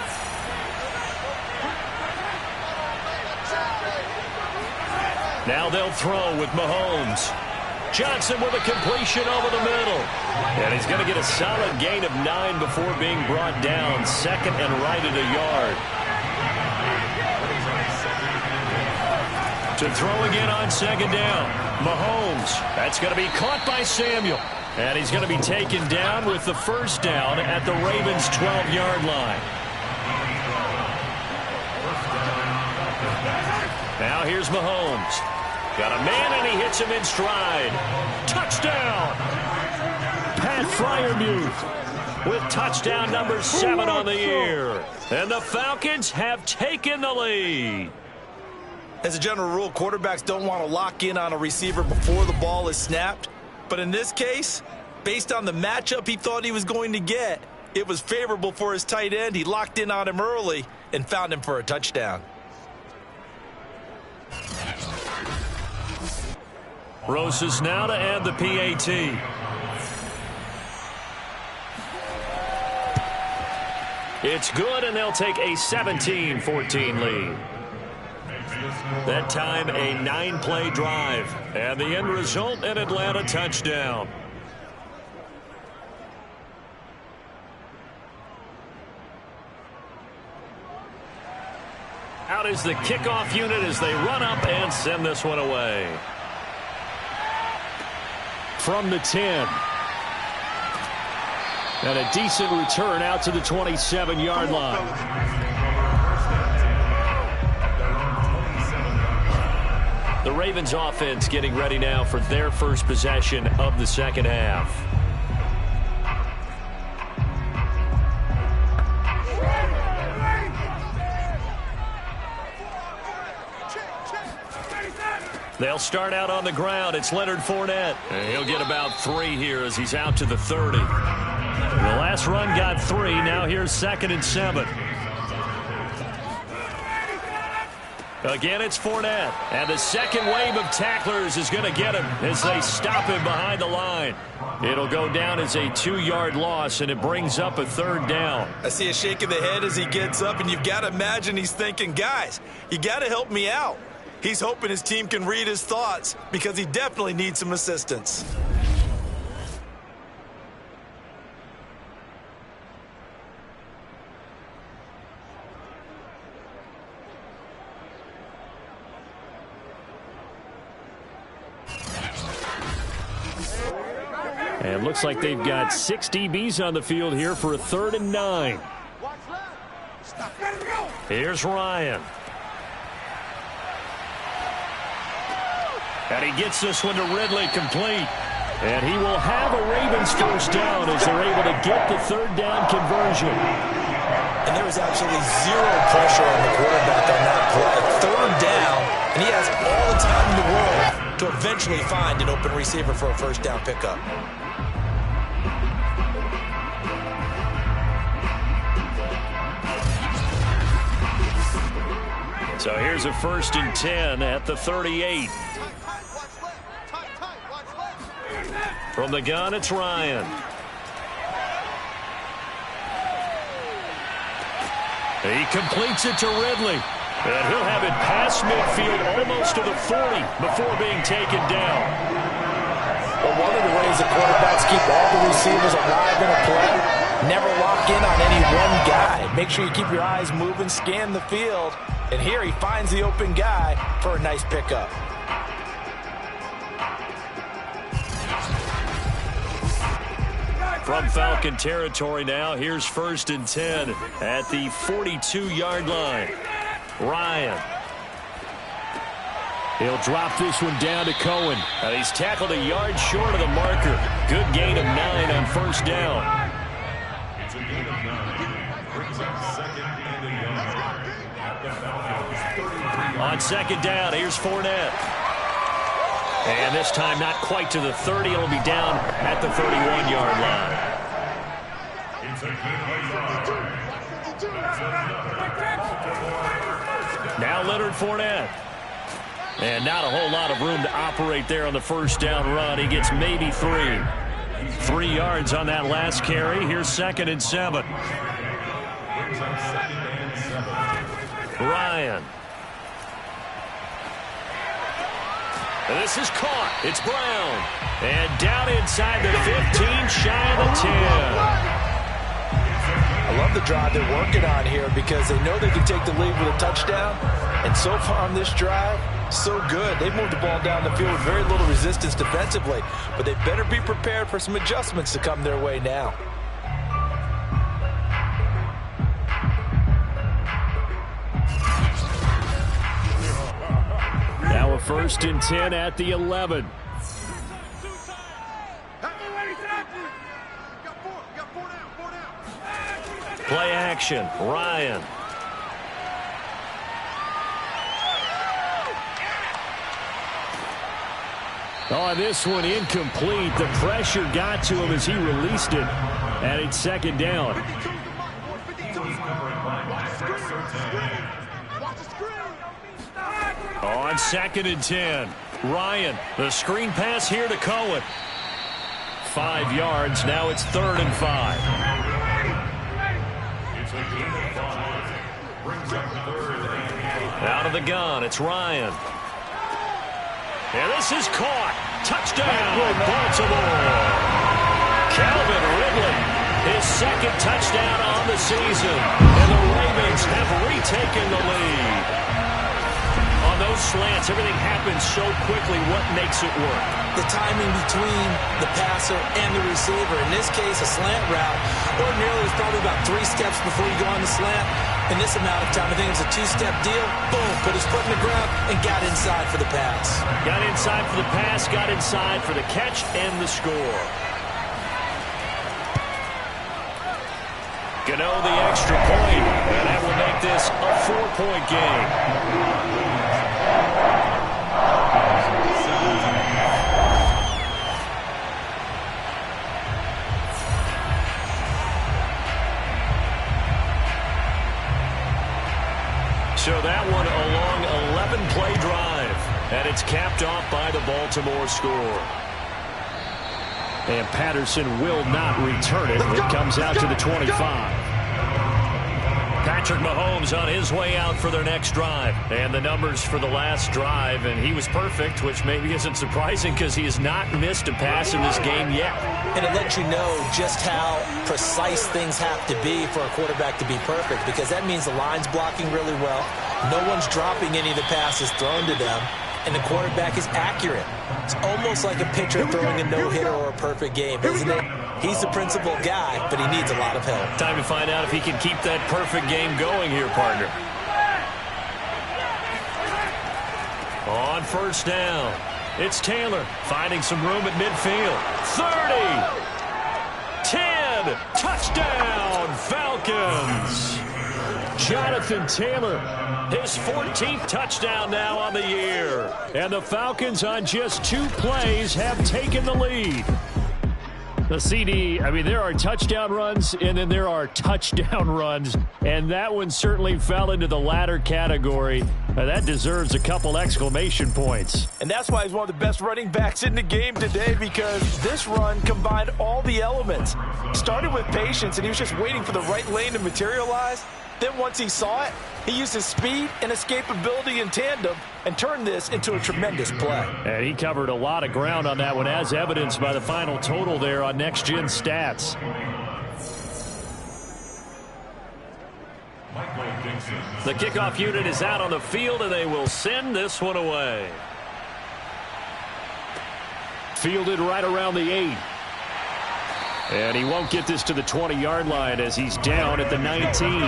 Now they'll throw with Mahomes. Johnson with a completion over the middle. And he's going to get a solid gain of 9 before being brought down. 2nd and right at a yard. To throw again on 2nd down. Mahomes. That's going to be caught by Samuel. And he's going to be taken down with the 1st down at the Ravens' 12-yard line. Now here's Mahomes. Got a man, and he hits him in stride. Touchdown! Pat Freiermuth with touchdown number 7 on the year. And the Falcons have taken the lead. As a general rule, quarterbacks don't want to lock in on a receiver before the ball is snapped. But in this case, based on the matchup he thought he was going to get, it was favorable for his tight end. He locked in on him early and found him for a touchdown. Rosas now to add the PAT. It's good, and they'll take a 17-14 lead. That time, a 9-play drive. And the end result, an Atlanta touchdown. Out is the kickoff unit as they run up and send this one away. From the 10. And a decent return out to the 27-yard line. The Ravens offense getting ready now for their first possession of the second half. They'll start out on the ground. It's Leonard Fournette. And he'll get about 3 here as he's out to the 30. The last run got 3. Now here's 2nd and 7. Again, it's Fournette. And the second wave of tacklers is going to get him as they stop him behind the line. It'll go down as a 2-yard loss, and it brings up a 3rd down. I see a shake of the head as he gets up, and you've got to imagine he's thinking, guys, you got to help me out. He's hoping his team can read his thoughts because he definitely needs some assistance. And looks like they've got 6 DBs on the field here for a 3rd and 9. Here's Ryan. And he gets this one to Ridley complete. And he will have a Ravens first down as they're able to get the 3rd down conversion. And there was absolutely zero pressure on the quarterback on that play. 3rd down, and he has all the time in the world to eventually find an open receiver for a first down pickup. So here's a 1st and 10 at the 38. From the gun, it's Ryan. He completes it to Ridley. And he'll have it past midfield almost to the 40 before being taken down. Well, one of the ways the quarterbacks keep all the receivers alive in a play, never lock in on any one guy. Make sure you keep your eyes moving, scan the field. And here he finds the open guy for a nice pickup. From Falcon territory now, here's 1st and 10 at the 42-yard line. Ryan. He'll drop this one down to Cohen. And he's tackled a yard short of the marker. Good gain of 9 on 1st down. It's a gain of 9. Brings up 2nd and a yard. At the Falcons 33. On 2nd down, here's Fournette. And this time not quite to the 30. It'll be down at the 31-yard line. It's a gain of 1 yard. Now Leonard Fournette. And not a whole lot of room to operate there on the 1st down run. He gets maybe 3. 3 yards on that last carry. Here's 2nd and 7. Ryan. And this is caught. It's Brown. And down inside the 15, shy of the 10. I love the drive they're working on here because they know they can take the lead with a touchdown. And so far on this drive, so good. They've moved the ball down the field with very little resistance defensively. But they better be prepared for some adjustments to come their way now. Now a 1st and 10 at the 11. Play action. Ryan. On this one, incomplete. The pressure got to him as he released it. And it's 2nd down. On 2nd and 10. Ryan. The screen pass here to Cohen. 5 yards. Now it's 3rd and 5. Out of the gun, it's Ryan. And this is caught. Touchdown, Baltimore. Calvin Ridley, his 2nd touchdown on the season. And the Ravens have retaken the lead. On those slants, everything happens so quickly. What makes it work? The timing between the passer and the receiver. In this case, a slant route. Ordinarily, it's probably about 3 steps before you go on the slant. In this amount of time, I think it's a 2-step deal. Boom, put his foot in the ground and got inside for the pass. Got inside for the pass, got inside for the catch and the score. Gano the extra point, and that will make this a 4-point game. So that one a long 11-play drive, and it's capped off by the Baltimore score. And Patterson will not return it. It comes out to the 25. Patrick Mahomes on his way out for their next drive. And the numbers for the last drive, and he was perfect, which maybe isn't surprising because he has not missed a pass in this game yet. And it lets you know just how precise things have to be for a quarterback to be perfect, because that means the line's blocking really well. No one's dropping any of the passes thrown to them, and the quarterback is accurate. It's almost like a pitcher throwing a no-hitter or a perfect game, isn't it? He's the principal guy, but he needs a lot of help. Time to find out if he can keep that perfect game going here, partner. On 1st down, it's Taylor finding some room at midfield. 30, 10, touchdown, Falcons. Jonathan Taylor, his 14th touchdown now on the year. And the Falcons on just 2 plays have taken the lead. The CD, I mean, there are touchdown runs, and then there are touchdown runs, and that one certainly fell into the latter category. Now that deserves a couple exclamation points. And that's why he's one of the best running backs in the game today, because this run combined all the elements. Started with patience, and he was just waiting for the right lane to materialize. Then once he saw it, he used his speed and escapability in tandem and turned this into a tremendous play. And he covered a lot of ground on that one, as evidenced by the final total there on Next Gen Stats. The kickoff unit is out on the field, and they will send this one away. Fielded right around the 8. And he won't get this to the 20-yard line as he's down at the 19.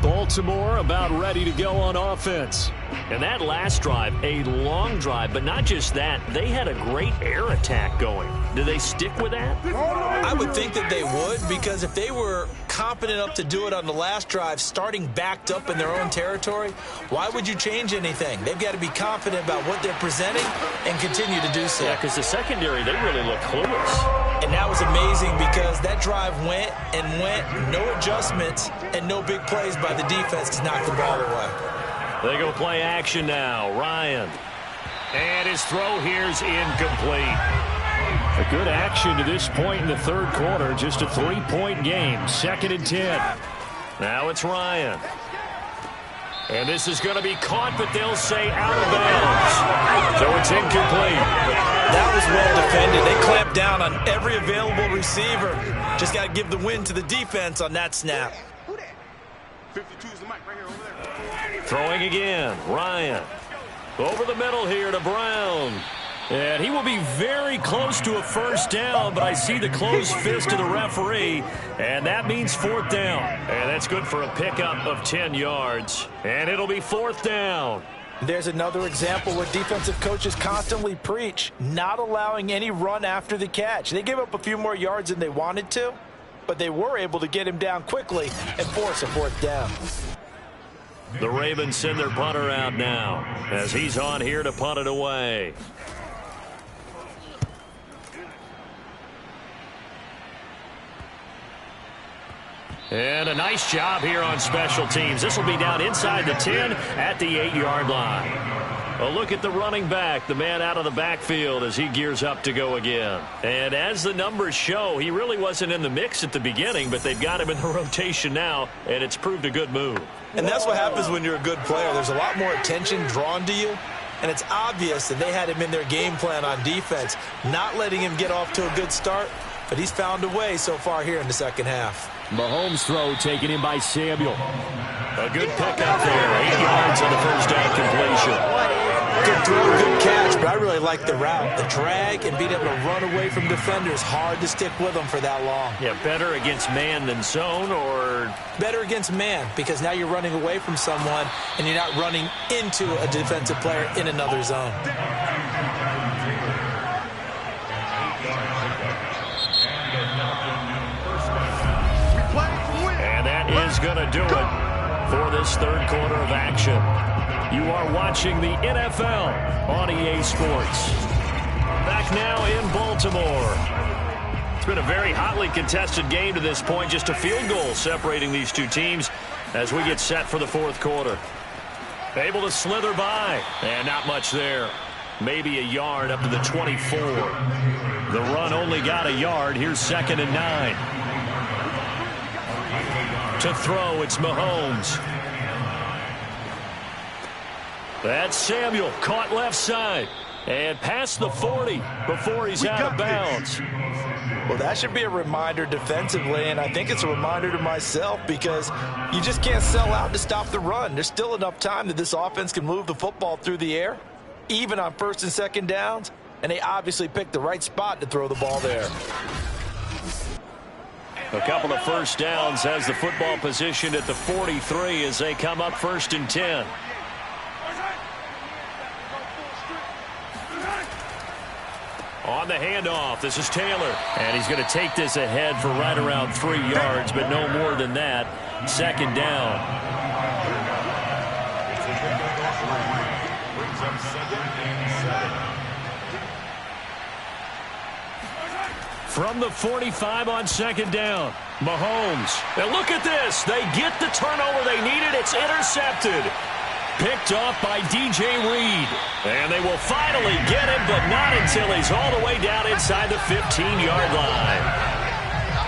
Baltimore about ready to go on offense. And that last drive, a long drive, but not just that, they had a great air attack going. Do they stick with that? I would think that they would, because if they were competent enough to do it on the last drive, starting backed up in their own territory, why would you change anything? They've got to be confident about what they're presenting and continue to do so. Yeah, because the secondary, they really look clueless. And that was amazing, because that drive went and went, no adjustments and no big plays by the defense to knock the ball away. They go play action now. Ryan. And his throw here's incomplete. A good action to this point in the third quarter. Just a 3-point game. 2nd and 10. Now it's Ryan. And this is going to be caught, but they'll say out of bounds. So it's incomplete. That was well defended. They clamped down on every available receiver. Just got to give the win to the defense on that snap. 52 is the mic right here over there. Throwing again. Ryan. Over the middle here to Brown. And he will be very close to a first down, but I see the closed fist of the referee, and that means 4th down. And that's good for a pickup of 10 yards. And it'll be 4th down. There's another example where defensive coaches constantly preach, not allowing any run after the catch. They gave up a few more yards than they wanted to, but they were able to get him down quickly and force a 4th down. The Ravens send their punter out now as he's on here to punt it away. And a nice job here on special teams. This will be down inside the 10 at the 8-yard line. A look at the running back, the man out of the backfield as he gears up to go again. And as the numbers show, he really wasn't in the mix at the beginning, but they've got him in the rotation now, and it's proved a good move. And that's what happens when you're a good player. There's a lot more attention drawn to you, and it's obvious that they had him in their game plan on defense, not letting him get off to a good start, but he's found a way so far here in the second half. Mahomes' throw taken in by Samuel. A good pickup there. 8 yards on the first down completion. Good throw, good catch, but I really like the route. The drag and being able to run away from defenders, hard to stick with them for that long. Yeah, better against man than zone, or? Better against man, because now you're running away from someone and you're not running into a defensive player in another zone. And that is going to do it for this third quarter of action. You are watching the NFL on EA Sports. Back now in Baltimore. It's been a very hotly contested game to this point. Just a field goal separating these two teams as we get set for the fourth quarter. Able to slither by, and not much there. Maybe a yard up to the 24. The run only got a yard. Here's 2nd and 9. To throw, it's Mahomes. That's Samuel, caught left side. And past the 40 before he's out of bounds. Well, that should be a reminder defensively, and I think it's a reminder to myself, because you just can't sell out to stop the run. There's still enough time that this offense can move the football through the air, even on 1st and 2nd downs, and they obviously picked the right spot to throw the ball there. A couple of first downs has the football position at the 43 as they come up 1st and 10. On the handoff, this is Taylor. And he's going to take this ahead for right around 3 yards, but no more than that. 2nd down. From the 45 on 2nd down. Mahomes. And look at this. They get the turnover they needed. It's intercepted. Picked off by DJ Reed. And they will finally get him, but not until he's all the way down inside the 15-yard line.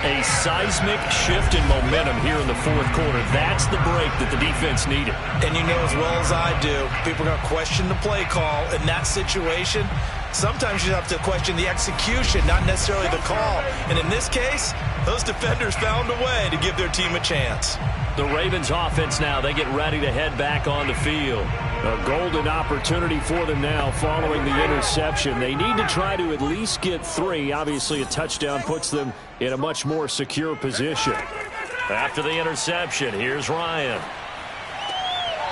A seismic shift in momentum here in the fourth quarter. That's the break that the defense needed. And you know as well as I do, people are going to question the play call in that situation. Sometimes you have to question the execution, not necessarily the call. And in this case, those defenders found a way to give their team a chance. The Ravens offense now, they get ready to head back on the field. A golden opportunity for them now following the interception. They need to try to at least get 3. Obviously, a touchdown puts them in a much more secure position. After the interception, here's Ryan.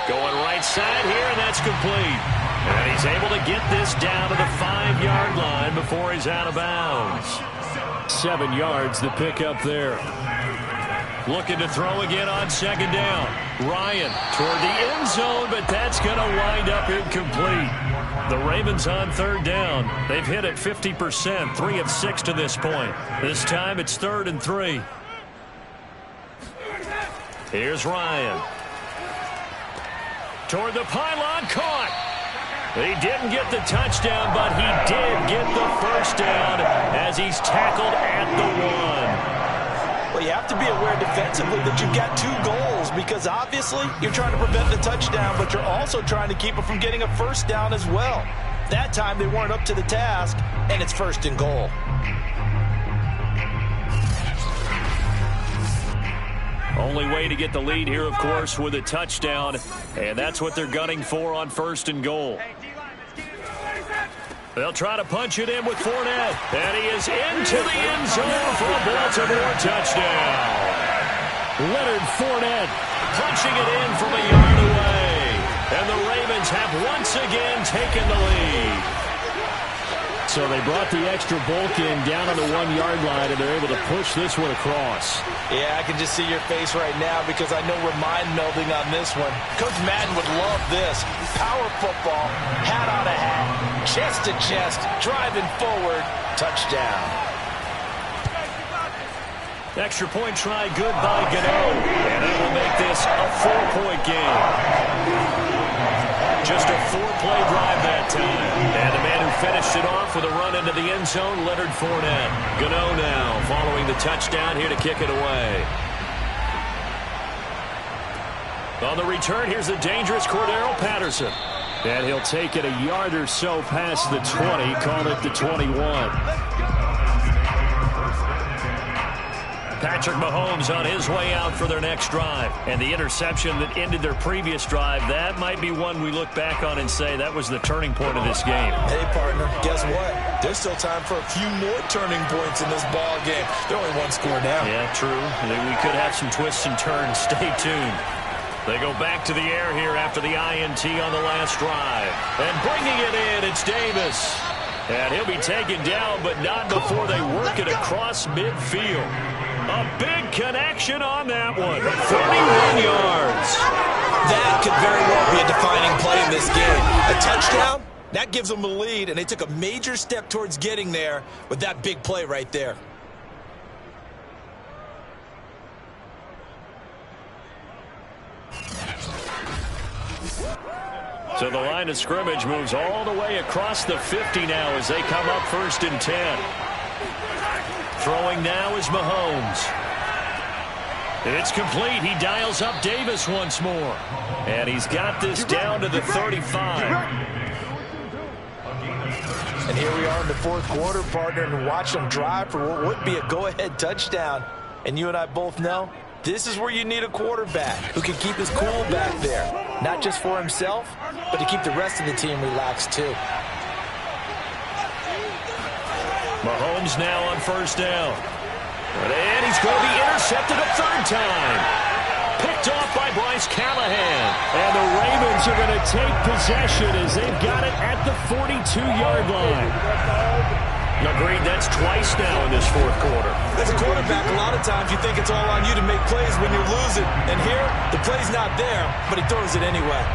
Going right side here, and that's complete. And he's able to get this down to the 5-yard line before he's out of bounds. 7 yards the pickup there. Looking to throw again on second down. Ryan toward the end zone, but that's going to wind up incomplete. The Ravens on third down. They've hit it 50%, 3 of 6 to this point. This time it's 3rd and 3. Here's Ryan. Toward the pylon, caught. He didn't get the touchdown, but he did get the first down as he's tackled at the 1. Well, you have to be aware defensively that you've got 2 goals because obviously you're trying to prevent the touchdown, but you're also trying to keep it from getting a first down as well. That time they weren't up to the task, and it's 1st and goal. Only way to get the lead here, of course, with a touchdown, and that's what they're gunning for on 1st and goal. They'll try to punch it in with Fournette. And he is into the end zone for a Baltimore touchdown. Leonard Fournette punching it in from a yard away. And the Ravens have once again taken the lead. So they brought the extra bulk in down on the 1-yard line, and they're able to push this one across. Yeah, I can just see your face right now because I know we're mind-melding on this one. Coach Madden would love this. Power football, hat on a hat, chest to chest, driving forward, touchdown. Extra point try good by Gano. And that will make this a 4-point game. Just a 4-play drive that time. And the man who finished it off with a run into the end zone, Leonard Fournette. Gano now following the touchdown here to kick it away. On the return, here's the dangerous Cordero Patterson. And he'll take it a yard or so past the 20, call it the 21. Patrick Mahomes on his way out for their next drive. And the interception that ended their previous drive, that might be one we look back on and say that was the turning point of this game. Hey, partner, guess what? There's still time for a few more turning points in this ball game. They're only 1 score down. Yeah, true. We could have some twists and turns. Stay tuned. They go back to the air here after the INT on the last drive. And bringing it in, it's Davis. And he'll be taken down, but not before they work it across midfield. A big connection on that one. 41 yards. That could very well be a defining play in this game. A touchdown, that gives them a lead, and they took a major step towards getting there with that big play right there. So the line of scrimmage moves all the way across the 50 now as they come up 1st and 10. Throwing now is Mahomes. It's complete. He dials up Davis once more. And he's got this down to the 35. And here we are in the 4th quarter, partner, and watch them drive for what would be a go-ahead touchdown. And you and I both know this is where you need a quarterback who can keep his cool back there. Not just for himself, but to keep the rest of the team relaxed too. Mahomes now on 1st down. And he's going to be intercepted a 3rd time. Picked off by Bryce Callahan. And the Ravens are going to take possession as they've got it at the 42-yard line. Agreed, that's twice now in this 4th quarter. As a quarterback, a lot of times you think it's all on you to make plays when you're losing. And here, the play's not there, but he throws it anyway.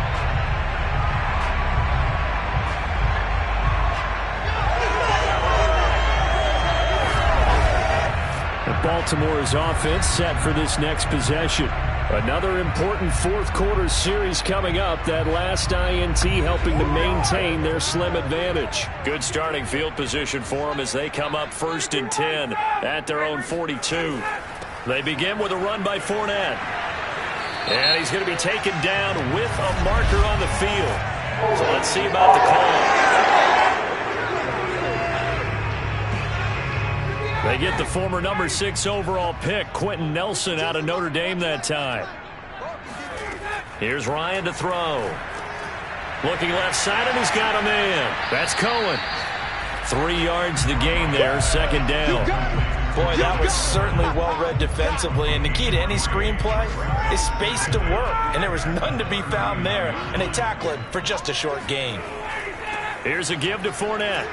Baltimore's offense set for this next possession. Another important fourth quarter series coming up. That last INT helping to maintain their slim advantage. Good starting field position for them as they come up 1st and 10 at their own 42. They begin with a run by Fournette. And he's going to be taken down with a marker on the field. So let's see about the call. They get the former number 6 overall pick, Quentin Nelson, out of Notre Dame that time. Here's Ryan to throw. Looking left side, and he's got a man. That's Cohen. 3 yards to gain there, 2nd down. Boy, that was certainly well-read defensively. And the key to any screenplay is space to work. And there was none to be found there. And they tackle it for just a short gain. Here's a give to Fournette.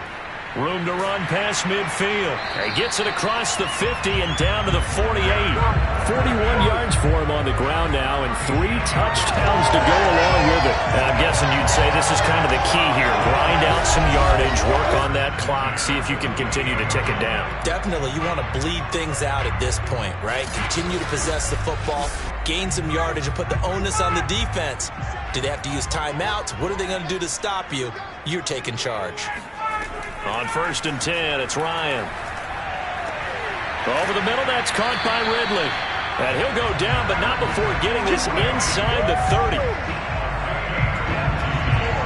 Room to run past midfield. He gets it across the 50 and down to the 48. 41 yards for him on the ground now and 3 touchdowns to go along with it. And I'm guessing you'd say this is kind of the key here. Grind out some yardage, work on that clock, see if you can continue to tick it down. Definitely, you want to bleed things out at this point, right? Continue to possess the football, gain some yardage, and put the onus on the defense. Do they have to use timeouts? What are they going to do to stop you? You're taking charge. On 1st and 10, it's Ryan. Over the middle, that's caught by Ridley. And he'll go down, but not before getting this inside the 30.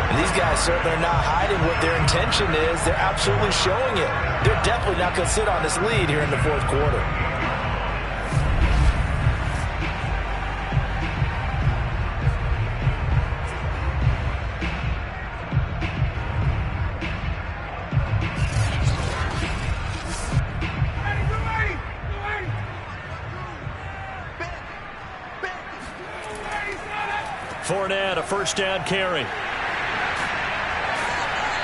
And these guys certainly are not hiding what their intention is. They're absolutely showing it. They're definitely not going to sit on this lead here in the fourth quarter. Fournette, a 1st down carry.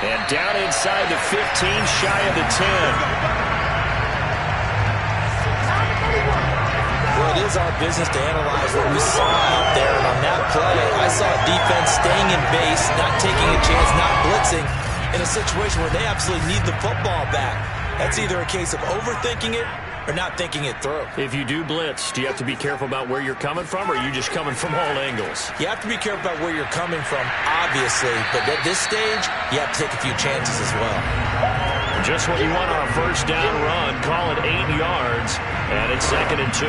And down inside the 15, shy of the 10. Well, it is our business to analyze what we saw out there. And on that play, I saw a defense staying in base, not taking a chance, not blitzing, in a situation where they absolutely need the football back. That's either a case of overthinking it or not thinking it through. If you do blitz, do you have to be careful about where you're coming from, or are you just coming from all angles? You have to be careful about where you're coming from, obviously, but at this stage, you have to take a few chances as well. Just what you want on a 1st down run. Call it 8 yards, and it's 2nd and 2.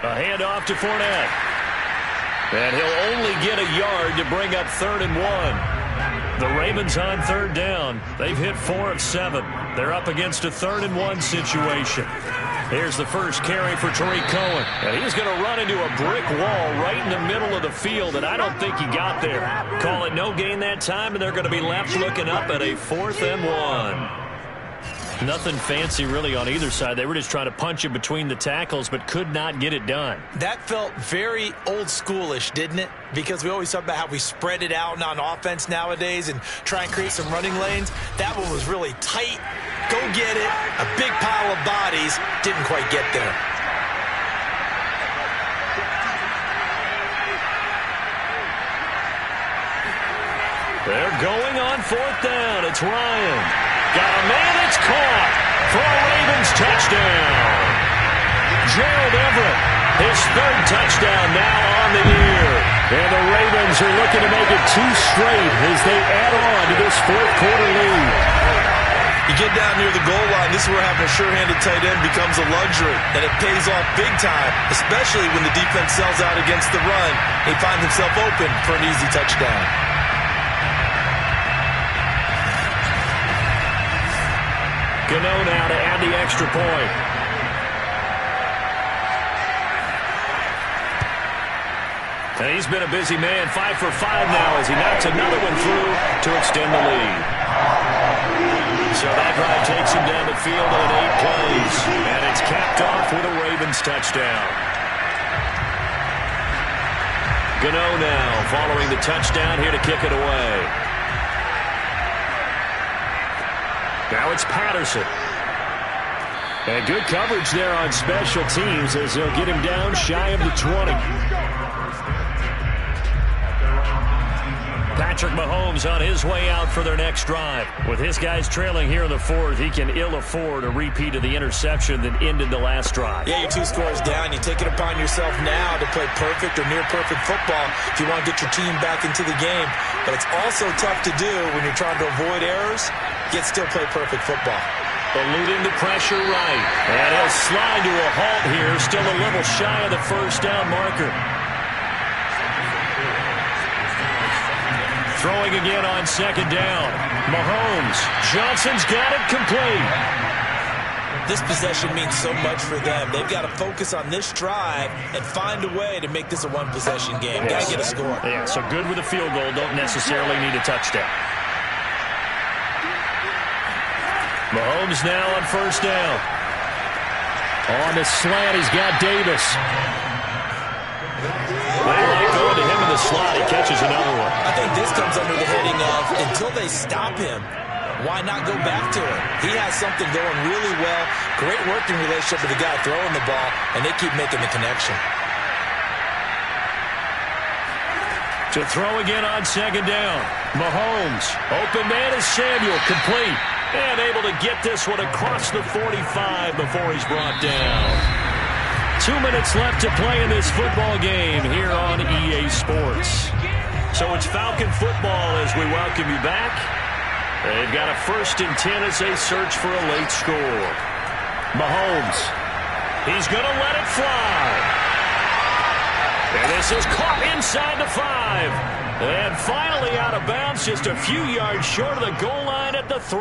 A handoff to Fournette. And he'll only get a yard to bring up 3rd and 1. The Ravens on 3rd down. They've hit 4 of 7. They're up against a 3rd and 1 situation. Here's the first carry for Tariq Cohen. And he's going to run into a brick wall right in the middle of the field, and I don't think he got there. Call it no gain that time, and they're going to be left looking up at a 4th and 1. Nothing fancy really on either side. They were just trying to punch in between the tackles, but could not get it done. That felt very old schoolish, didn't it? Because we always talk about how we spread it out on offense nowadays and try and create some running lanes. That one was really tight. Go get it. A big pile of bodies. Didn't quite get there. They're going on 4th down. It's Ryan. Got a man that's caught for a Ravens touchdown. Gerald Everett, his 3rd touchdown now on the year. And the Ravens are looking to make it 2 straight as they add on to this 4th quarter lead. You get down near the goal line, this is where having a sure-handed tight end becomes a luxury. And it pays off big time, especially when the defense sells out against the run. He finds himself open for an easy touchdown. Gano now to add the extra point. And he's been a busy man, 5 for 5 now as he knocks another one through to extend the lead. So that drive takes him down the field in 8 plays. And it's capped off with a Ravens touchdown. Gano now following the touchdown here to kick it away. Now it's Patterson. And good coverage there on special teams as they'll get him down shy of the 20. Patrick Mahomes on his way out for their next drive. With his guys trailing here in the fourth, he can ill afford a repeat of the interception that ended the last drive. Yeah, you're 2 scores down. You take it upon yourself now to play perfect or near-perfect football if you want to get your team back into the game. But it's also tough to do when you're trying to avoid errors, yet still play perfect football. Eluding the pressure right. And he'll slide to a halt here, still a little shy of the first down marker. Throwing again on second down. Mahomes. Johnson's got it complete. This possession means so much for them. They've got to focus on this drive and find a way to make this a one-possession game. Got to get a score. Yeah, so good with a field goal. Don't necessarily need a touchdown. Mahomes now on first down. On the slant, he's got Davis. They like going to him in the slot. He catches another one. I think this comes under the heading of until they stop him, why not go back to him? He has something going really well. Great working relationship with the guy throwing the ball, and they keep making the connection. To throw again on second down. Mahomes. Open man is Samuel. Complete. And able to get this one across the 45 before he's brought down. 2 minutes left to play in this football game here on EA Sports. So it's Falcon football as we welcome you back. They've got a 1st and 10 as they search for a late score. Mahomes. He's going to let it fly. And this is caught inside the 5. And finally out of bounds, just a few yards short of the goal line at the 3.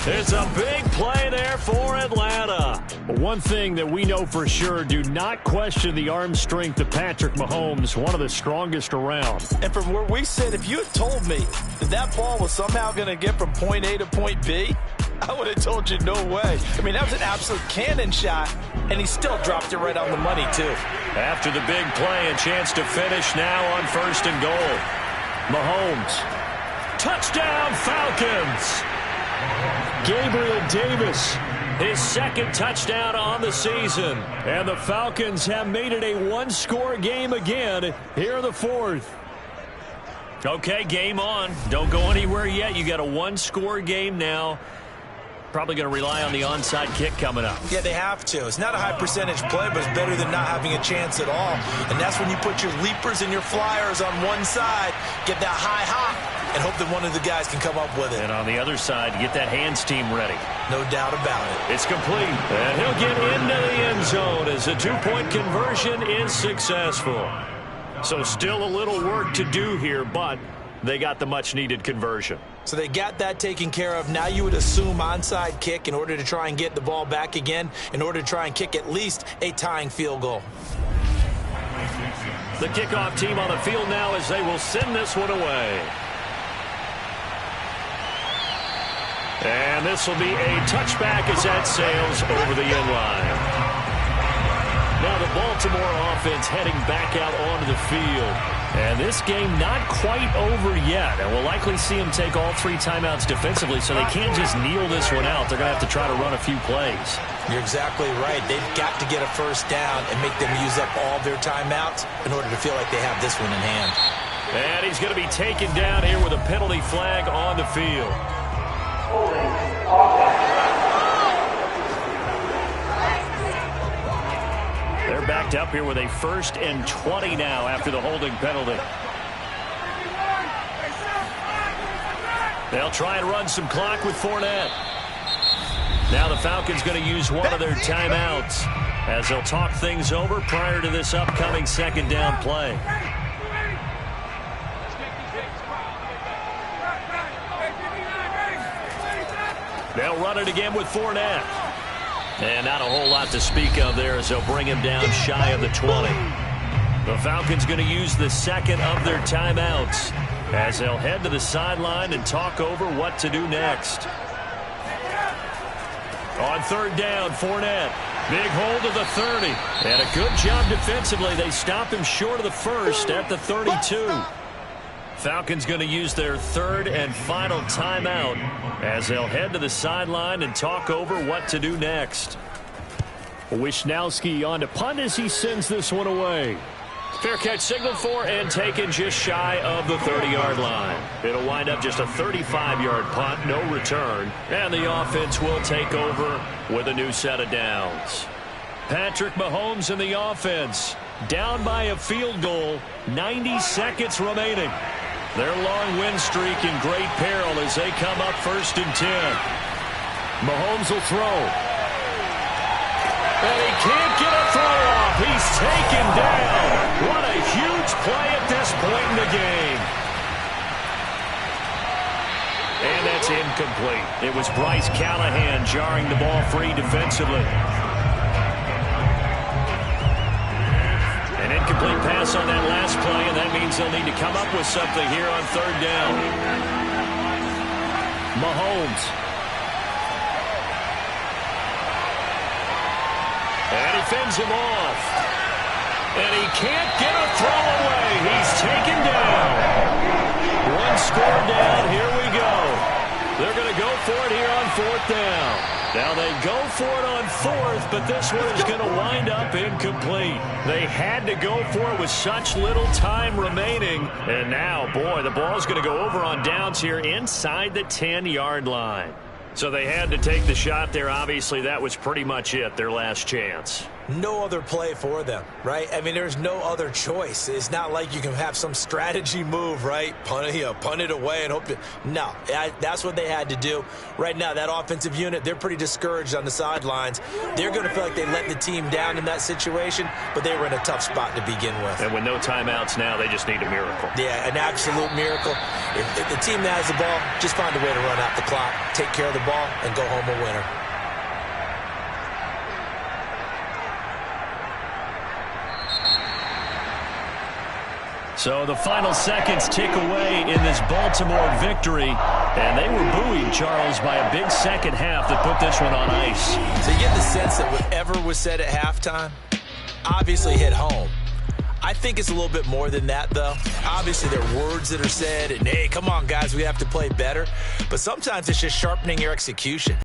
It's a big play there for Atlanta. One thing that we know for sure, do not question the arm strength of Patrick Mahomes, one of the strongest around. And from where we sit, if you had told me that ball was somehow going to get from point A to point B, I would have told you no way. I mean, that was an absolute cannon shot, and he still dropped it right on the money, too. After the big play, a chance to finish now on 1st and goal. Mahomes. Touchdown, Falcons. Gabriel Davis, his 2nd touchdown on the season. And the Falcons have made it a 1-score game again here in the 4th. Okay, game on. Don't go anywhere yet. You got a 1-score game now. Probably going to rely on the onside kick coming up. Yeah, they have to. It's not a high percentage play, but it's better than not having a chance at all. And that's when you put your leapers and your flyers on one side, get that high hop, and hope that one of the guys can come up with it. And on the other side, get that hands team ready. No doubt about it. It's complete. And he'll get into the end zone as the 2-point conversion is successful. So still a little work to do here, but they got the much-needed conversion. So they got that taken care of. Now you would assume onside kick in order to try and get the ball back again, in order to try and kick at least a tying field goal. The kickoff team on the field now as they will send this one away. And this will be a touchback as that sails over the end line. Now the Baltimore offense heading back out onto the field. And this game not quite over yet. And we'll likely see them take all 3 timeouts defensively, so they can't just kneel this one out. They're going to have to try to run a few plays. You're exactly right. They've got to get a 1st down and make them use up all their timeouts in order to feel like they have this one in hand. And he's going to be taken down here with a penalty flag on the field. They're backed up here with a 1st and 20 now after the holding penalty. They'll try and run some clock with Fournette. Now the Falcons going to use one of their timeouts as they'll talk things over prior to this upcoming 2nd down play. They'll run it again with Fournette. And not a whole lot to speak of there as they'll bring him down shy of the 20. The Falcons going to use the 2nd of their timeouts as they'll head to the sideline and talk over what to do next. On 3rd down, Fournette. Big hold of the 30. And a good job defensively. They stop him short of the 1st at the 32. Falcons going to use their third and final timeout as they'll head to the sideline and talk over what to do next. Wisnowski on to punt as he sends this one away. Fair catch signaled for and taken just shy of the 30-yard line. It'll wind up just a 35-yard punt, no return, and the offense will take over with a new set of downs. Patrick Mahomes in the offense, down by a field goal, 90 seconds remaining. Their long win streak in great peril as they come up 1st and 10. Mahomes will throw. And he can't get a throw off. He's taken down. What a huge play at this point in the game. And that's incomplete. It was Bryce Callahan jarring the ball free defensively. An incomplete pass on that last play, and that means they'll need to come up with something here on 3rd down. Mahomes. And he fends him off. And he can't get a throw away. He's taken down. One score down. Here we go. They're going to go for it here on 4th down. Now they go for it on 4th, but this one is going to wind up incomplete. They had to go for it with such little time remaining. And now, boy, the ball's going to go over on downs here inside the 10-yard line. So they had to take the shot there. Obviously, that was pretty much it, their last chance. No other play for them, right? I mean, there's no other choice. It's not like you can have some strategy move, right? Punt it away and hope to. No, that's what they had to do. Right now, that offensive unit, they're pretty discouraged on the sidelines. They're going to feel like they let the team down in that situation, but they were in a tough spot to begin with. And with no timeouts now, they just need a miracle. Yeah, an absolute miracle. If the team that has the ball, just find a way to run out the clock, take care of the ball, and go home a winner. So the final seconds tick away in this Baltimore victory. And they were buoyed, Charles, by a big second half that put this one on ice. So you get the sense that whatever was said at halftime obviously hit home. I think it's a little bit more than that, though. Obviously, there are words that are said, and, hey, come on, guys, we have to play better. But sometimes it's just sharpening your execution.